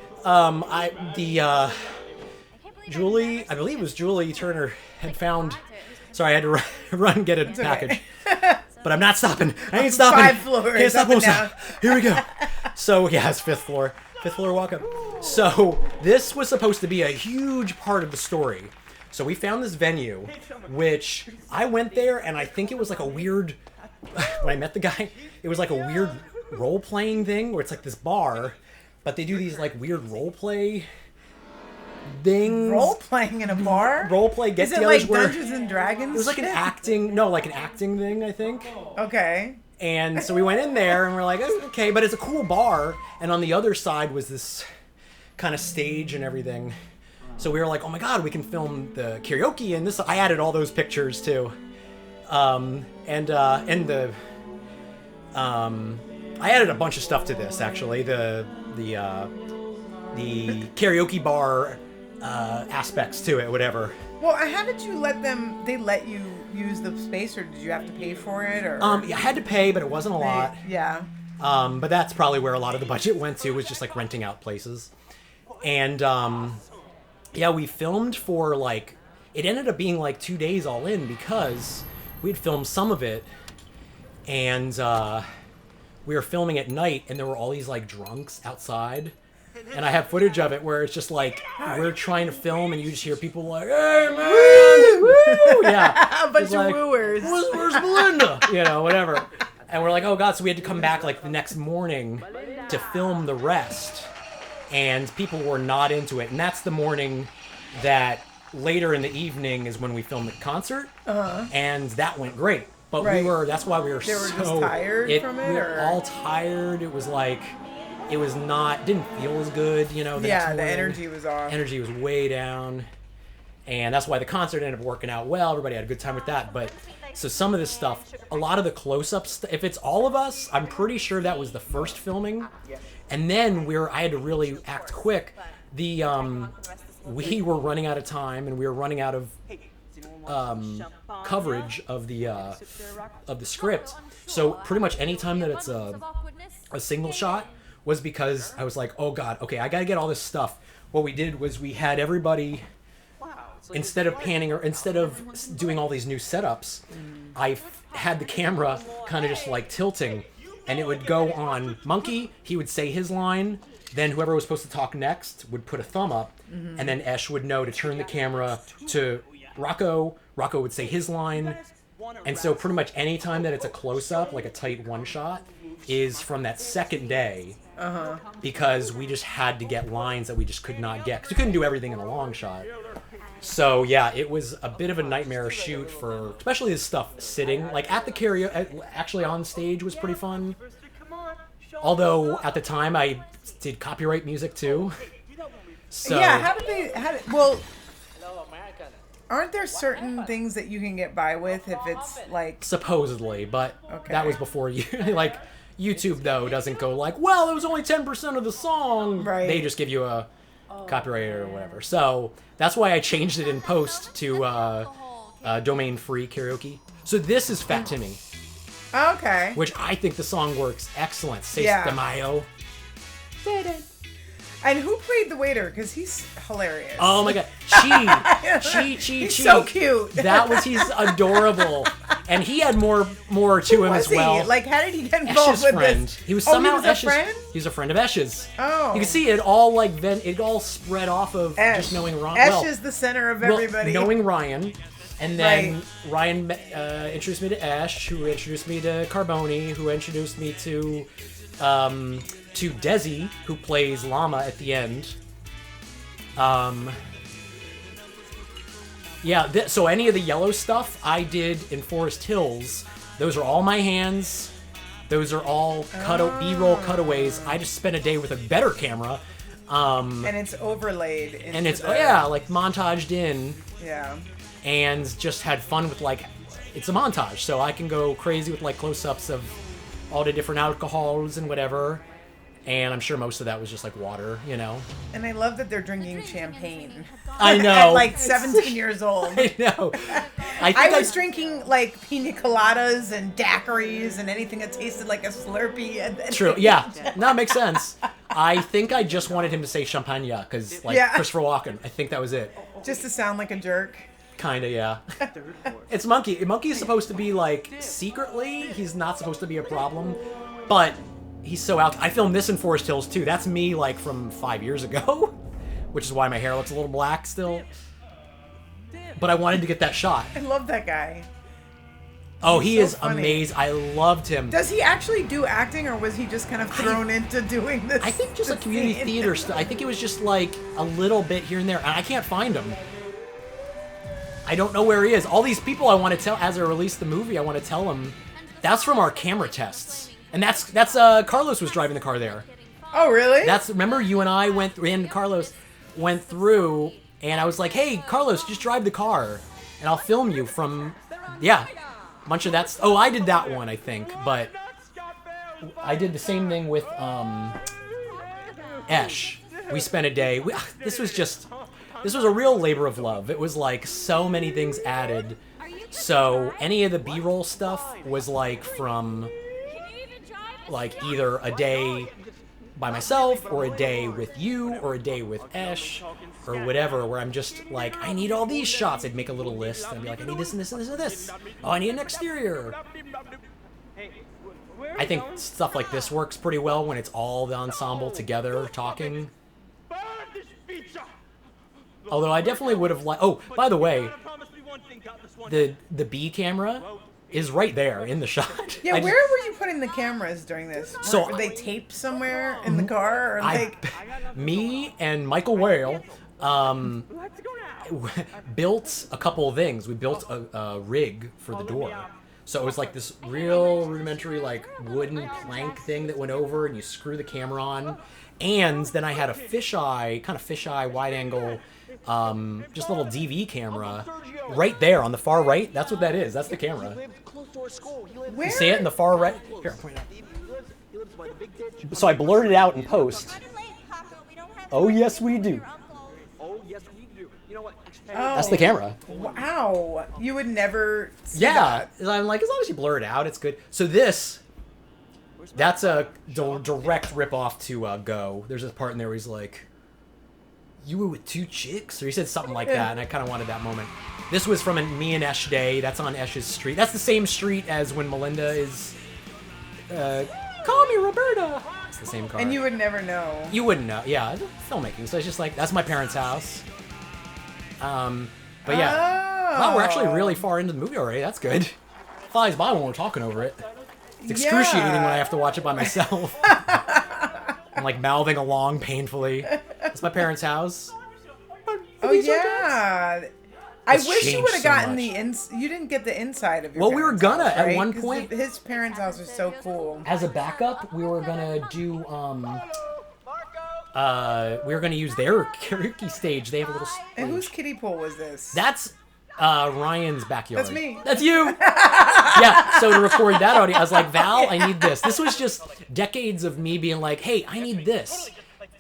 Julie, I believe it was Julie Turner, had found... Sorry, I had to run and get a package. Okay. But I'm not stopping. I ain't stopping. 5 floors. Can't stop, up and down. Here we go. So, yeah, it's 5th floor. 5th floor walk up. So, this was supposed to be a huge part of the story. So we found this venue, which I went there, and I think it was like a weird, when I met the guy, it was like a weird role-playing thing, where it's like this bar, but they do these like weird role-play things. Role-playing in a bar? Role-play get-togethers. Is it like Dungeons and Dragons? It was like an acting thing, I think. Okay. And so we went in there, and we're like, okay, but it's a cool bar, and on the other side was this kind of stage and everything. So we were like, oh my god, we can film the karaoke, and this. I added all those pictures too, I added a bunch of stuff to this actually. The karaoke bar aspects to it, whatever. Well, how did you they let you use the space, or did you have to pay for it? Or I had to pay, but it wasn't a lot. Yeah. But that's probably where a lot of the budget went to, was just like renting out places. And yeah, we filmed for like, it ended up being like 2 days all in, because we'd filmed some of it, and we were filming at night, and there were all these like drunks outside. And I have footage of it where it's just like, we're trying to film, and you just hear people like, hey man, woo! Yeah. A bunch of like, wooers. Where's Melinda? You know, whatever. And we're like, oh god, so we had to come back like the next morning to film the rest. And people were not into it. And that's the morning that later in the evening is when we filmed the concert. Uh-huh. And that went great. But that's why we were just tired from it? We were all tired. It was like, didn't feel as good, you know. The energy was off. Energy was way down. And that's why the concert ended up working out well. Everybody had a good time with that. But so some of this stuff, a lot of the close-ups, if it's all of us, I'm pretty sure that was the first filming. And then I had to really act quick. We were running out of time, and we were running out of coverage of the script. So pretty much any time that it's a single shot was because I was like, oh god, okay, I gotta get all this stuff. What we did was we had everybody, instead of doing all these new setups, I had the camera kind of just like tilting, and it would go on Monkey. He would say his line, then whoever was supposed to talk next would put a thumb up, and then Esh would know to turn the camera to Rocco. Rocco would say his line, and so pretty much any time that it's a close-up, like a tight one shot, is from that second day, because we just had to get lines that we just could not get, because we couldn't do everything in a long shot. So yeah, it was a bit of a nightmare shoot for, especially this stuff sitting, like at the karaoke, actually on stage was pretty fun. Although at the time I did copyright music too. So yeah, well, aren't there certain things that you can get by with if it's like... Supposedly, but that was before you, like, YouTube though doesn't go like, well, it was only 10% of the song. Right. They just give you a copyright or whatever. So that's why I changed it in post to domain-free karaoke. So this is Fat Timmy. Okay. Which I think the song works excellent. Seis de Mayo. And who played the waiter? Because he's hilarious. Oh my god. He's so cute. He's adorable. And he had more to him as well. Like, how did he get involved with this? He was somehow a friend? He's a friend of Esh's. Oh. You can see it all it all spread off of just knowing Ryan. Esh is the center of everybody. Knowing Ryan. And then Ryan introduced me to Esh, who introduced me to Carboni, who introduced me to Desi, who plays Llama at the end. So any of the yellow stuff I did in Forest Hills, those are all my hands. Those are all B-roll cutaways. I just spent a day with a better camera. And it's overlaid. And it's, like montaged in. Yeah. And just had fun with, like, it's a montage, so I can go crazy with, like, close-ups of all the different alcohols and whatever. And I'm sure most of that was just, like, water, you know? And I love that they're drinking champagne. I know. At, like, 17 years old. I know. I was drinking, like, pina coladas and daiquiris and anything that tasted like a Slurpee. True, yeah. No, it makes sense. I think I just wanted him to say champagne, because, like, Christopher Walken. I think that was it. Just to sound like a jerk. Kinda, yeah. It's Monkey. Monkey is supposed to be, like, secretly, he's not supposed to be a problem, but he's so out. I filmed this in Forest Hills, too. That's me, like, from 5 years ago, which is why my hair looks a little black still. but I wanted to get that shot. I love that guy. Oh, he is funny. amazing. I loved him. Does he actually do acting, or was he just kind of thrown into doing this? I think just like community scene? theater stuff. I think it was just like a little bit here and there, and I can't find him. I don't know where he is. All these people I want to tell, as I release the movie, I want to tell them that's from our camera tests, and that's Carlos was driving the car there. Oh, really? Remember you and I Carlos went through, and I was like, hey, Carlos, just drive the car, and I'll film you from, a bunch of that. Oh, I did that one, I think, but I did the same thing with Esh. We spent a day. This was a real labor of love. It was like so many things added. So any of the B-roll stuff was like from like either a day by myself or a day with you or a day with Esh or whatever, where I'm just like, I need all these shots. I'd make a little list and be like, I need this and this and this and this. Oh, I need an exterior. I think stuff like this works pretty well when it's all the ensemble together talking. Although I definitely would have liked... Oh, by the way, the B camera is right there in the shot. Yeah, where were you putting the cameras during this? So were they taped somewhere in the car? Or me and Michael Whale built a couple of things. We built a rig for the door. So it was like this real rudimentary like wooden plank thing that went over and you screw the camera on. And then I had a fisheye wide angle, just little DV camera right there on the far right. That's what that is. That's the camera. Where? You see it in the far right? Here, I'll point it out. So I blurred it out in post. Oh, yes, we do. That's the camera. Wow. You would never see Yeah. that. I'm like, as long as you blur it out, it's good. So that's a direct rip-off to Go. There's this part in there where he's like, you were with two chicks? Or he said something like that, and I kind of wanted that moment. This was from a Me and Esh day. That's on Esh's street. That's the same street as when Melinda is, call me Roberta. It's the same car. And you would never know. You wouldn't know. Yeah, filmmaking. So it's just like, that's my parents' house. But yeah. Oh. Wow, we're actually really far into the movie already. That's good. Flies by when we're talking over it. It's excruciating when I have to watch it by myself. I'm like mouthing along painfully. It's my parents' house. Oh yeah. I wish you would have gotten much. You didn't get the inside of your. Well, we were gonna house, right? at one 'Cause point. His parents' house was so cool. As a backup, we were gonna do we were gonna use their karaoke stage. They have a little stage. And whose kiddie pool was this? That's Ryan's backyard. That's me. That's you. Yeah. So to record that audio, I was like, Val, I need this. This was just decades of me being like, hey, I need this,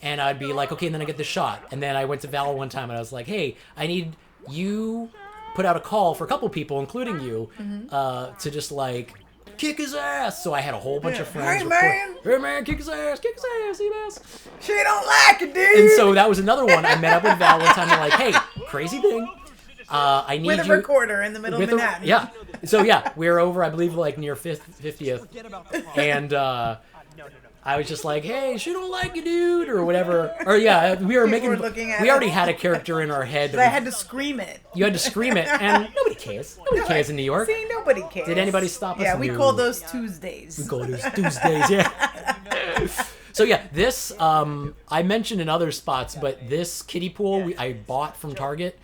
and I'd be like, okay, and then I get the shot, and then I went to Val one time and I was like, hey, I need you put out a call for a couple people, including you, to just like kick his ass. So I had a whole bunch of friends. Hey man, hey man, kick his ass, Seabass. She don't like it, dude. And so that was another one. I met up with Val one time and like, hey, crazy thing. I need with a recorder in the middle of Manhattan. Yeah. So yeah, we were over, I believe, like near 50th, and I was just like, "Hey, she don't like you, dude," or whatever. Or yeah, we were making. We already had a character in our head. But I had to scream it. You had to scream it, and nobody cares. Nobody cares in New York. See, nobody cares. Did anybody stop us? Yeah, we call those Tuesdays. We call those Tuesdays. Yeah. So yeah, this I mentioned in other spots, but this kiddie pool I bought from Target.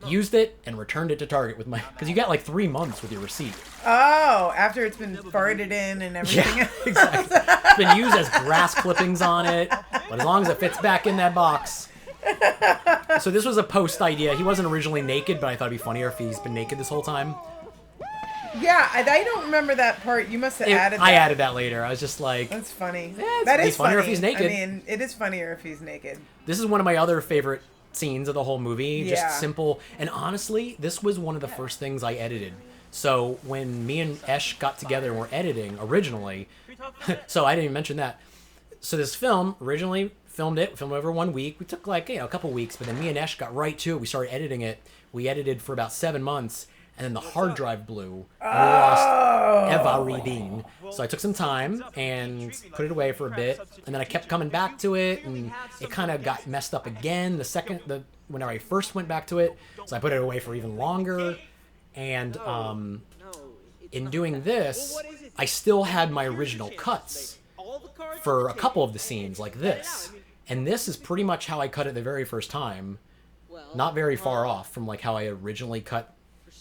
Used it and returned it to Target with because you got like 3 months with your receipt. Oh, after it's been farted in and everything. Yeah, exactly. It's been used as grass clippings on it, but as long as it fits back in that box. So this was a post idea. He wasn't originally naked, but I thought it'd be funnier if he's been naked this whole time. Yeah, I don't remember that part. You must have added that. I added that later. I was just like... That's funny. That is funnier if he's naked. I mean, it is funnier if he's naked. This is one of my other favorite scenes of the whole movie. Just simple. And honestly, this was one of the first things I edited. So when me and Esh got together and were editing originally, so I didn't even mention that. So this film, originally filmed over 1 week. We took like, a couple weeks, but then me and Esh got right to it. We started editing it. We edited for about 7 months. and then the hard drive blew, and we lost everything. So I took some time and put it away for a bit, and then I kept coming back to it, and it kind of got messed up again whenever I first went back to it. So I put it away for even longer, and in doing this, I still had my original cuts for a couple of the scenes like this. And this is pretty much how I cut it the very first time. Not very far off from like how I originally cut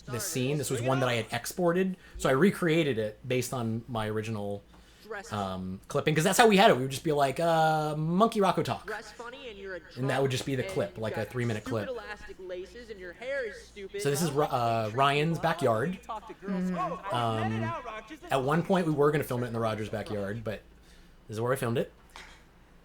this scene. This was one that I had exported. So I recreated it based on my original clipping. Because that's how we had it. We would just be like, Monkey Rocco talk. And that would just be the clip, like a 3-minute clip. So this is Ryan's backyard. At one point we were going to film it in the Rogers' backyard, but this is where I filmed it.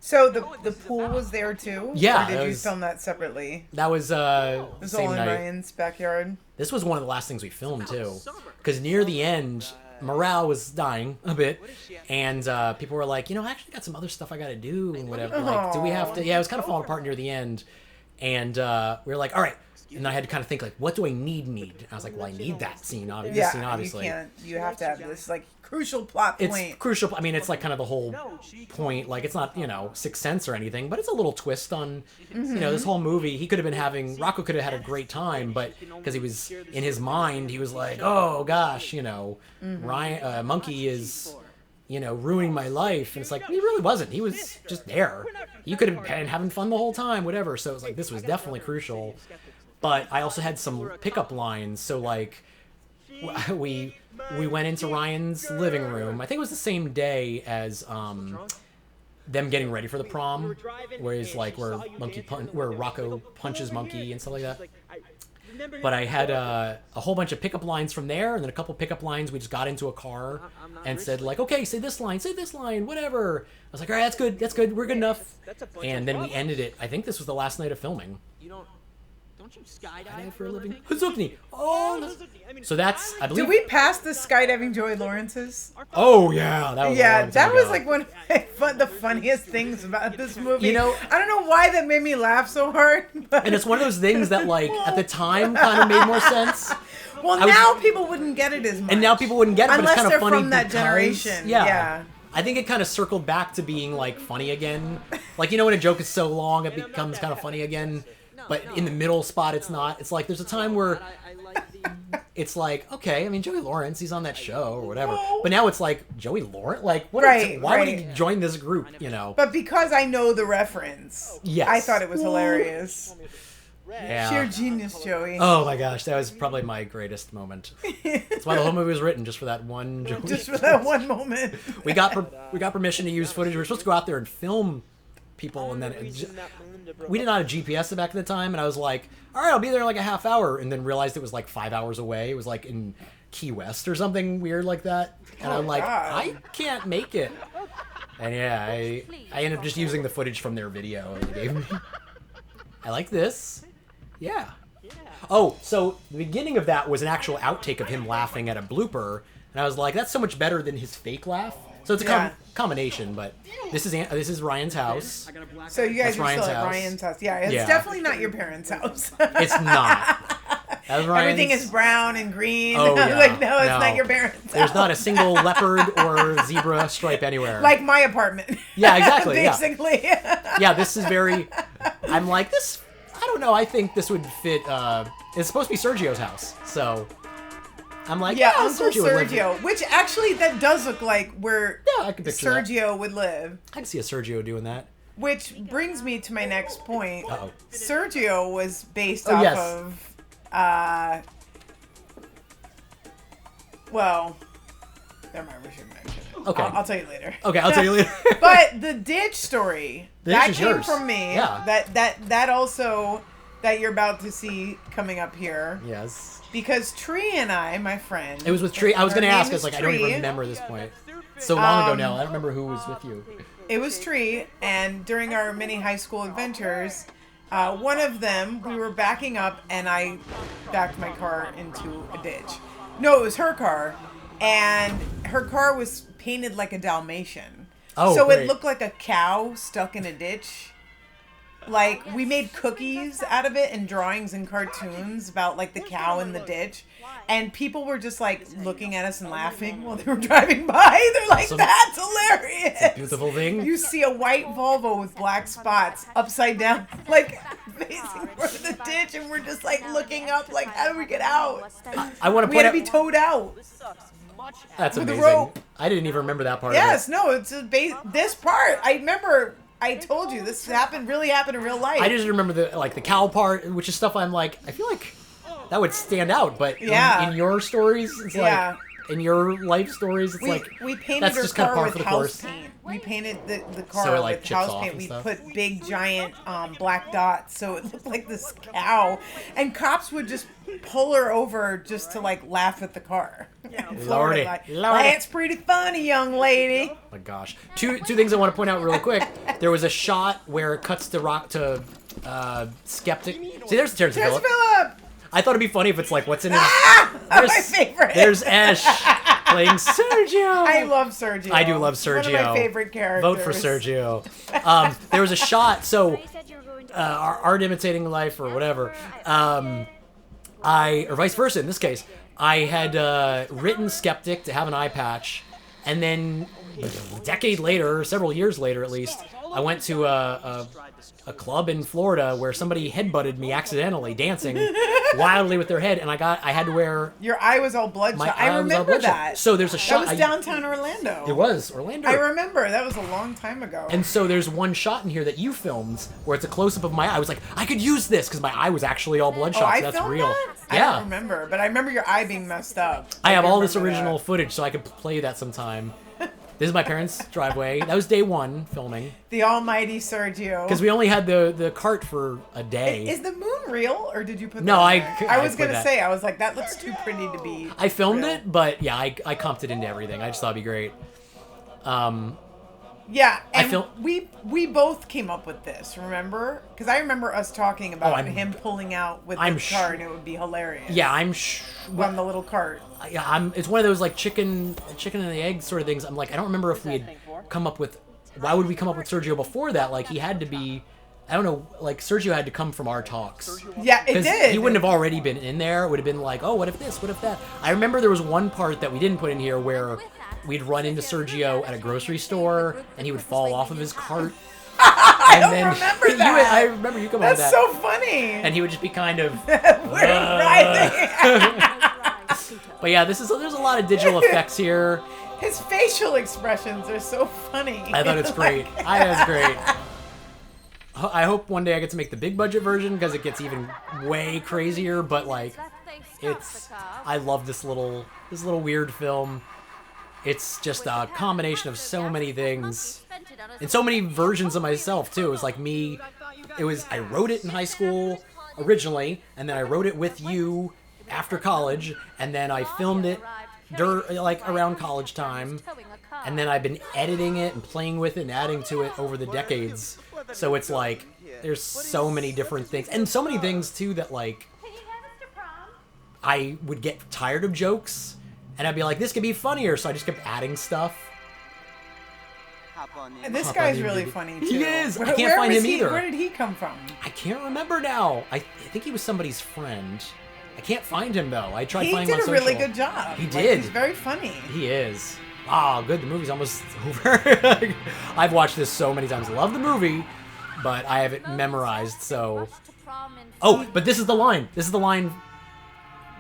So the pool was there too? Yeah. Or did you film that separately? That was it was same all in night. Ryan's backyard. This was one of the last things we filmed too, because near the end, morale was dying a bit, and people were like, I actually got some other stuff I got to do and whatever. Like, do we have to? Yeah, it was kind of falling apart near the end, and we were like, all right. And I had to kind of think, like, what do I need? And I was like, well, I need that scene, obviously. You have to have this, like, crucial plot point. It's crucial. I mean, it's like kind of the whole point. Like, it's not, Sixth Sense or anything, but it's a little twist on, this whole movie. He could have been Rocco could have had a great time, but because he was, in his mind, he was like, oh, gosh, Ryan, Monkey is, ruining my life. And it's like, he really wasn't. He was just there. You could have been having fun the whole time, whatever. So it was like, this was definitely crucial. But I also had some pickup lines, so like we went into Ryan's living room. I think it was the same day as them getting ready for the prom, where Rocco punches Monkey and stuff like that. But I had a whole bunch of pickup lines from there, and then a couple pickup lines. We just got into a car and said like, okay, say this line, whatever. I was like, all right, that's good, we're good enough. And then we ended it. I think this was the last night of filming. Don't you skydive for a living? Hazukni! Oh, so that's, I believe. Did we pass the skydiving Joey Lawrence's? Oh yeah, that was like one of the funniest things about this movie. I don't know why that made me laugh so hard. But... And it's one of those things that, like, at the time, kind of made more sense. Well, now people wouldn't get it as much. And now people wouldn't get it, unless but it's kind of funny from that generation. Yeah. I think it kind of circled back to being like funny again. Like, when a joke is so long, it becomes kind of funny again. But in the middle spot, it's not. It's like there's a time where it's like, okay, I mean, Joey Lawrence, he's on that show or whatever. But now it's like, Joey Lawrence? Like, what? Why would he join this group, But because I know the reference, yes. I thought it was hilarious. Yeah. Sheer genius, Joey. Oh my gosh, that was probably my greatest moment. That's why the whole movie was written, just for that one Joey. Just for that one moment. We got permission to use footage. We were supposed to go out there and film people, and then we didn't have a GPS back at the time, and I was like, all right, I'll be there in like a half hour, and then realized it was like 5 hours away. It was like in Key West or something weird like that, and I'm like, I can't make it. And yeah, I ended up just using the footage from their video they gave me. I like this. Yeah. Oh, so the beginning of that was an actual outtake of him laughing at a blooper, and I was like, that's so much better than his fake laugh. So it's a combination, but this is Ryan's house. So you guys are still at Ryan's house. Yeah, it's definitely not your parents' house. It's not. Everything is brown and green. Oh, yeah. Like, no, it's not your parents' house. There's not a single leopard or zebra stripe anywhere. Like my apartment. Yeah, exactly. Basically. Yeah, this is very... I'm like, this... I don't know, I think this would fit... it's supposed to be Sergio's house, so... I'm like, Uncle Sergio, which actually that does look like where I can picture Sergio would live. I can see a Sergio doing that. Which brings me to my next point. Uh-oh. Sergio was based off of, well, never mind, we shouldn't mention it. Okay. I'll tell you later. Okay, I'll tell you later. But the ditch story, that came yours. from me. Yeah. That also, that you're about to see coming up here. Yes. Because Tree and I, my friend... It was with Tree. I was going to ask. I was like, Tree. I don't even remember this point. So long ago now. I don't remember who was with you. It was Tree, and during our mini high school adventures, one of them, we were backing up, and I backed my car into a ditch. No, it was her car, and her car was painted like a Dalmatian. Oh, so great. it looked like a cow stuck in a ditch. Like, we made cookies out of it and drawings and cartoons about, like, the cow in the ditch. And people were just, like, looking at us and laughing while they were driving by. They're like, that's hilarious. It's a beautiful thing. You see a white Volvo with black spots upside down, like, facing toward the ditch. And we're just, like, looking up, like, how do we get out? I want to We point had to out... be towed out. That's with a amazing. rope. I didn't even remember that part Yes, of it. no, it's this part. I remember... I told you this really happened in real life. I just remember the cow part, which is stuff I'm like, I feel like that would stand out, but in your stories, it's like, in your life stories, it's we painted that's our just kind of car par for with the house course. paint. We painted the car So it, like, with chips house off paint. and We stuff? put big giant black dots, so it looked like this cow. And cops would just pull her over just to like laugh at the car. In Florida, like, that's pretty funny, young lady. Oh my gosh. Two things I want to point out really quick. There was a shot where it cuts to Skeptic. See, there's Terrence Phillip. I thought it'd be funny if it's like, what's in his... My favorite. There's Ash playing Sergio. I love Sergio. I do love Sergio. One of my favorite characters. Vote for Sergio. There was a shot, so art imitating life or whatever. Or vice versa in this case. I had written Skeptic to have an eye patch, and then a decade later, several years later at least, I went to a club in Florida where somebody headbutted me accidentally dancing wildly with their head, and I had to wear... Your eye was all bloodshot. I remember that. So there's a shot... That was downtown Orlando. It was Orlando. I remember. That was a long time ago. And so there's one shot in here that you filmed where it's a close-up of my eye. I was like, I could use this because my eye was actually all bloodshot. So that's filmed real. That? Yeah. I don't remember, but I remember your eye being messed up. I have all this original footage, so I could play that sometime. This is my parents' driveway. That was day one filming. The almighty Sergio. Because we only had the cart for a day. Is the moon real, or did you put No, that in there? I was going to that. say, I was like, that looks too pretty to be I filmed real. it, but yeah, I comped it into everything. I just thought it'd be great. Yeah, and we both came up with this, remember? Because I remember us talking about him pulling out with the car, and it would be hilarious. Yeah, on the little cart. Yeah, it's one of those like chicken and the egg sort of things. I'm like, I don't remember if we had come up with... Why would we come up with Sergio before that? Like, he had to be... I don't know, like, Sergio had to come from our talks. Yeah, it did. He wouldn't have already been in there. It would have been like, oh, what if this? What if that? I remember there was one part that we didn't put in here where we'd run into Sergio at a grocery store, and he would fall off of his cart. I remember that. I remember you coming on that. That's so funny. And he would just be kind of... We're writhing. But yeah, there's a lot of digital effects here. His facial expressions are so funny. I thought it's great. I thought it's great. I hope one day I get to make the big budget version because it gets even way crazier. But like, I love this little weird film. It's just a combination of so many things and so many versions of myself too. It was like me. I wrote it in high school originally, and then I wrote it with you after college, and then I filmed it around college time, and then I've been editing it and playing with it and adding to it over the decades. So it's like there's so many different things, and so many things too that like I would get tired of jokes, and I'd be like, this could be funnier, so I just kept adding stuff. And this guy's really funny too. He is. I can't find him either. Where did he come from? I can't remember now. I think he was somebody's friend. I can't find him though. I tried finding him on social. He did a really good job. He did. He's very funny. He is. Oh, good. The movie's almost over. I've watched this so many times. I love the movie, but I have it memorized. So. Oh, but this is the line. This is the line.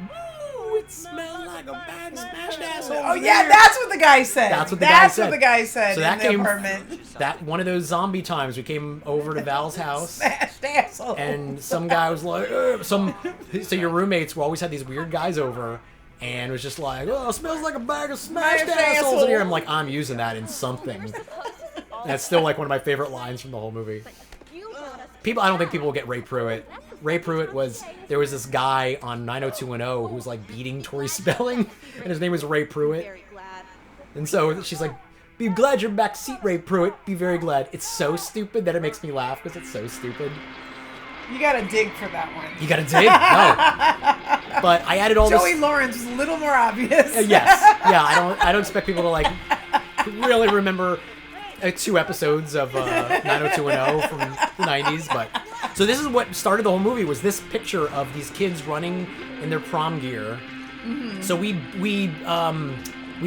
Ooh, it smells like a bag of smashed assholes. Oh yeah, that's what the guy said. That's what the guy said. That's what the guy said So that in the came. apartment. That one of those zombie times we came over to Val's house. Smashed assholes. And some guy was like, so your roommates always had these weird guys over, and was just like, oh, it smells like a bag of smashed assholes in here. I'm like, I'm using that in something. That's still like one of my favorite lines from the whole movie. I don't think people will get Ray Pruitt. Ray Pruitt there was this guy on 90210 who was like beating Tori Spelling, and his name was Ray Pruitt. And so she's like, be glad you're back seat, Ray Pruitt. Be very glad. It's so stupid that it makes me laugh because it's so stupid. You gotta dig for that one. You gotta dig? No. But I added all Joey Lawrence was a little more obvious. Yes. Yeah, I don't expect people to like really remember. 2 episodes of 90210 from the 90s. But so this is what started the whole movie, was this picture of these kids running in their prom gear. Mm-hmm. So we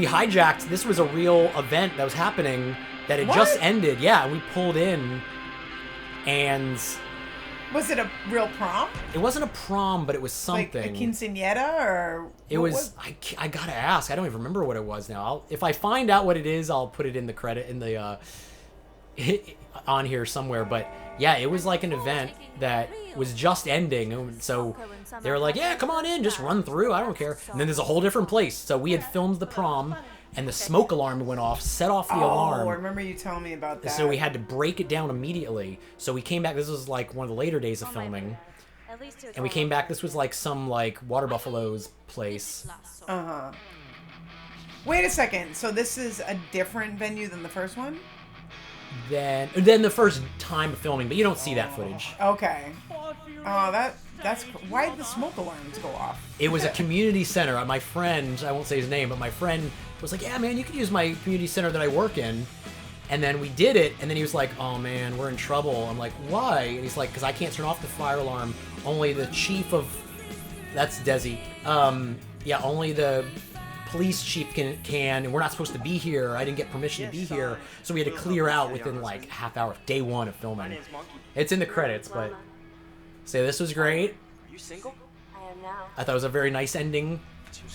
hijacked. This was a real event that was happening that had just ended. Yeah, we pulled in, and was it a real prom? It wasn't a prom, but it was something. Like a quinceañera, or it was. I gotta ask. I don't even remember what it was now. If I find out what it is, I'll put it in the credit in the on here somewhere. But yeah, it was like an event that was just ending, so they were like, "Yeah, come on in, just run through. I don't care." And then there's a whole different place. So we had filmed the prom, and the smoke alarm went off, set off the alarm. Oh, I remember you telling me about that. So we had to break it down immediately. So we came back. This was like one of the later days of filming, and we came back. This was like some like Water Buffalo's place. Wait a second. So this is a different venue than the first one? Than the first time of filming, but you don't see that footage. Okay. Oh, that's why did the smoke alarms go off? It was a community center. My friend, I won't say his name, but my friend was like, "Yeah, man, you could use my community center that I work in." And then we did it, and then he was like, "Oh man, we're in trouble." I'm like, "Why?" And he's like, "Because I can't turn off the fire alarm. Only the chief of..." That's Desi. Only the police chief can, and we're not supposed to be here. I didn't get permission to be here, so we had to clear out within like half hour, day 1 of filming. It's in the credits, but this was great. Are you single? I am now. I thought it was a very nice ending.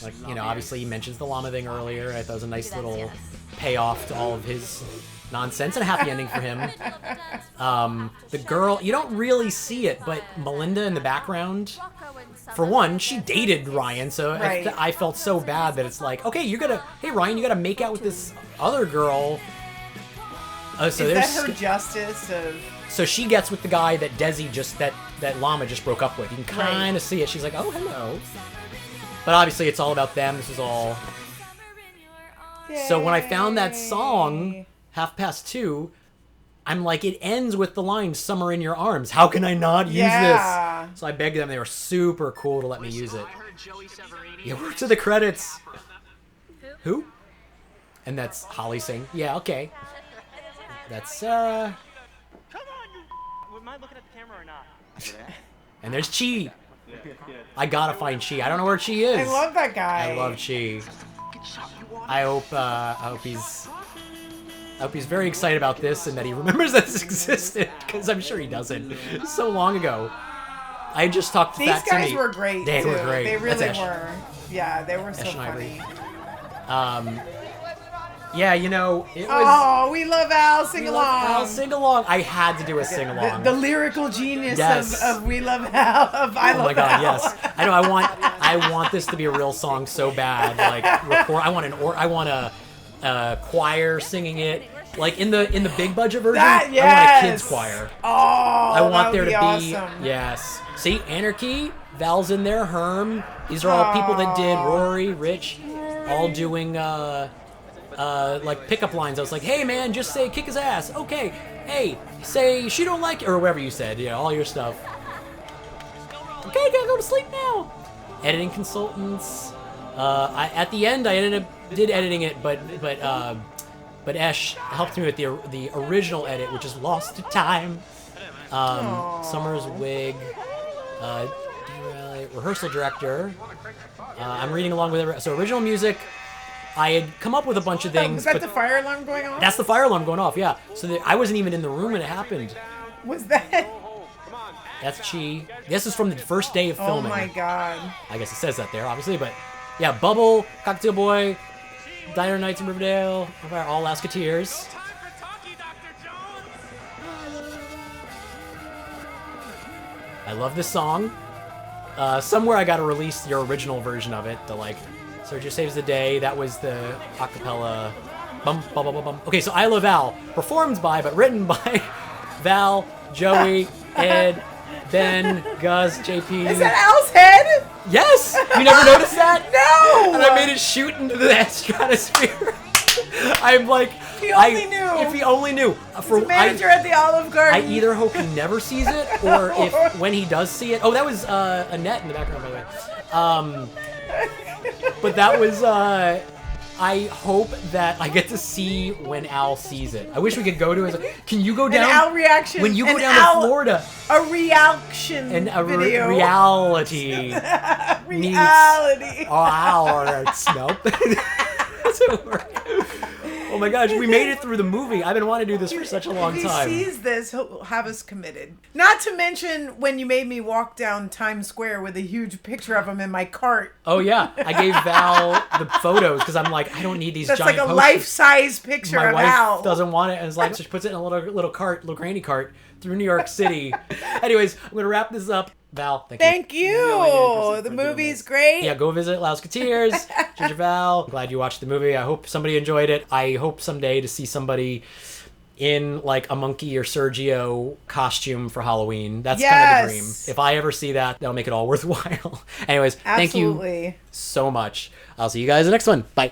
Like, obviously he mentions the llama thing earlier. I thought it was a nice little payoff to all of his nonsense, and a happy ending for him. The girl, you don't really see it, but Melinda in the background, for one, she dated Ryan, so I felt so bad that it's like, okay, hey Ryan, you gotta make out with this other girl. Is that her justice of... So she gets with the guy that Desi that llama just broke up with. You can kind of see it. She's like, oh, hello. But obviously it's all about them. This is all... Yay. So when I found that song, 2:30, I'm like, it ends with the line, "Summer in your arms." How can I not use this? So I begged them. They were super cool to let me use it. Yeah, we're to the credits. Who? And that's Holly saying, "Yeah, okay." That's Sarah. Come on, am I looking at the camera or not? And there's Chi. I gotta find Chi. I don't know where Chi is. I love that guy. I love Chi. I hope he's very excited about this and that he remembers that this existed, because I'm sure he doesn't. So long ago. I just talked to These guys were great. They were great. They really were. Yeah, they were so funny. Yeah, it was... Oh, we love Al, sing along. Sing along. I had to do a sing along. The lyrical genius of We Love Al, of I Love Al. Oh my god, yes. I know, I want this to be a real song so bad. Like, record, I want a choir singing it. Like in the big budget version, I want a kids choir. Oh, I want there to be awesome. Yes. See, Anarchy, Val's in there, Herm. These are all people that did Rory, Rich, all doing like pickup lines. I was like, "Hey man, just say kick his ass." Okay. Hey, say she don't like it, or whatever you said. Yeah, all your stuff. Okay, gotta go to sleep now. Editing consultants. At the end, I did editing it, but Esh helped me with the original edit, which is lost to time. Summer's wig. Rehearsal director. I'm reading along with it. So original music. I had come up with a bunch of things. Was that the fire alarm going off? That's the fire alarm going off, yeah. So I wasn't even in the room when it happened. Was that? That's Chi. This is from the first day of filming. Oh my god. I guess it says that there, obviously, but yeah, Bubble, Cocktail Boy, Diner Nights in Riverdale, all Lasketeers. I love this song. Somewhere I gotta release your original version of it, Sergio Saves the Day. That was the acapella. Bum, bum, bum, bum, bum. Okay, so I Love Al, performed by, but written by Val, Joey, Ed, Ben, Gus, JP. Is that Al's head? Yes! You never noticed that? No! And I made it shoot into the stratosphere. I'm like... If he only knew. If he only knew. He's a manager at the Olive Garden. I either hope he never sees it, or if when he does see it... Oh, that was Annette in the background, by the way. But that was... I hope that I get to see when Al sees it. I wish we could go to his. Can you go down? An Al reaction. When you go down to Florida. A reaction And a video. reality. Reality. Nope. Doesn't work. Oh my gosh, we made it through the movie. I've been wanting to do this for such a long time. If he sees this, he'll have us committed. Not to mention when you made me walk down Times Square with a huge picture of him in my cart. Oh yeah, I gave Val the photos because I'm like, I don't need these That's giant like a posters. life-size picture My of wife Al. doesn't want it, and it's like, she puts it in a little cart, little granny cart, through New York City. Anyways, I'm gonna wrap this up. Val, thank you. Thank you. The movie's great. Yeah, go visit Lousketeers. Ginger Val. I'm glad you watched the movie. I hope somebody enjoyed it. I hope someday to see somebody in like a Monkey or Sergio costume for Halloween. That's kind of the dream. If I ever see that, that'll make it all worthwhile. Anyways, thank you so much. I'll see you guys in the next one. Bye.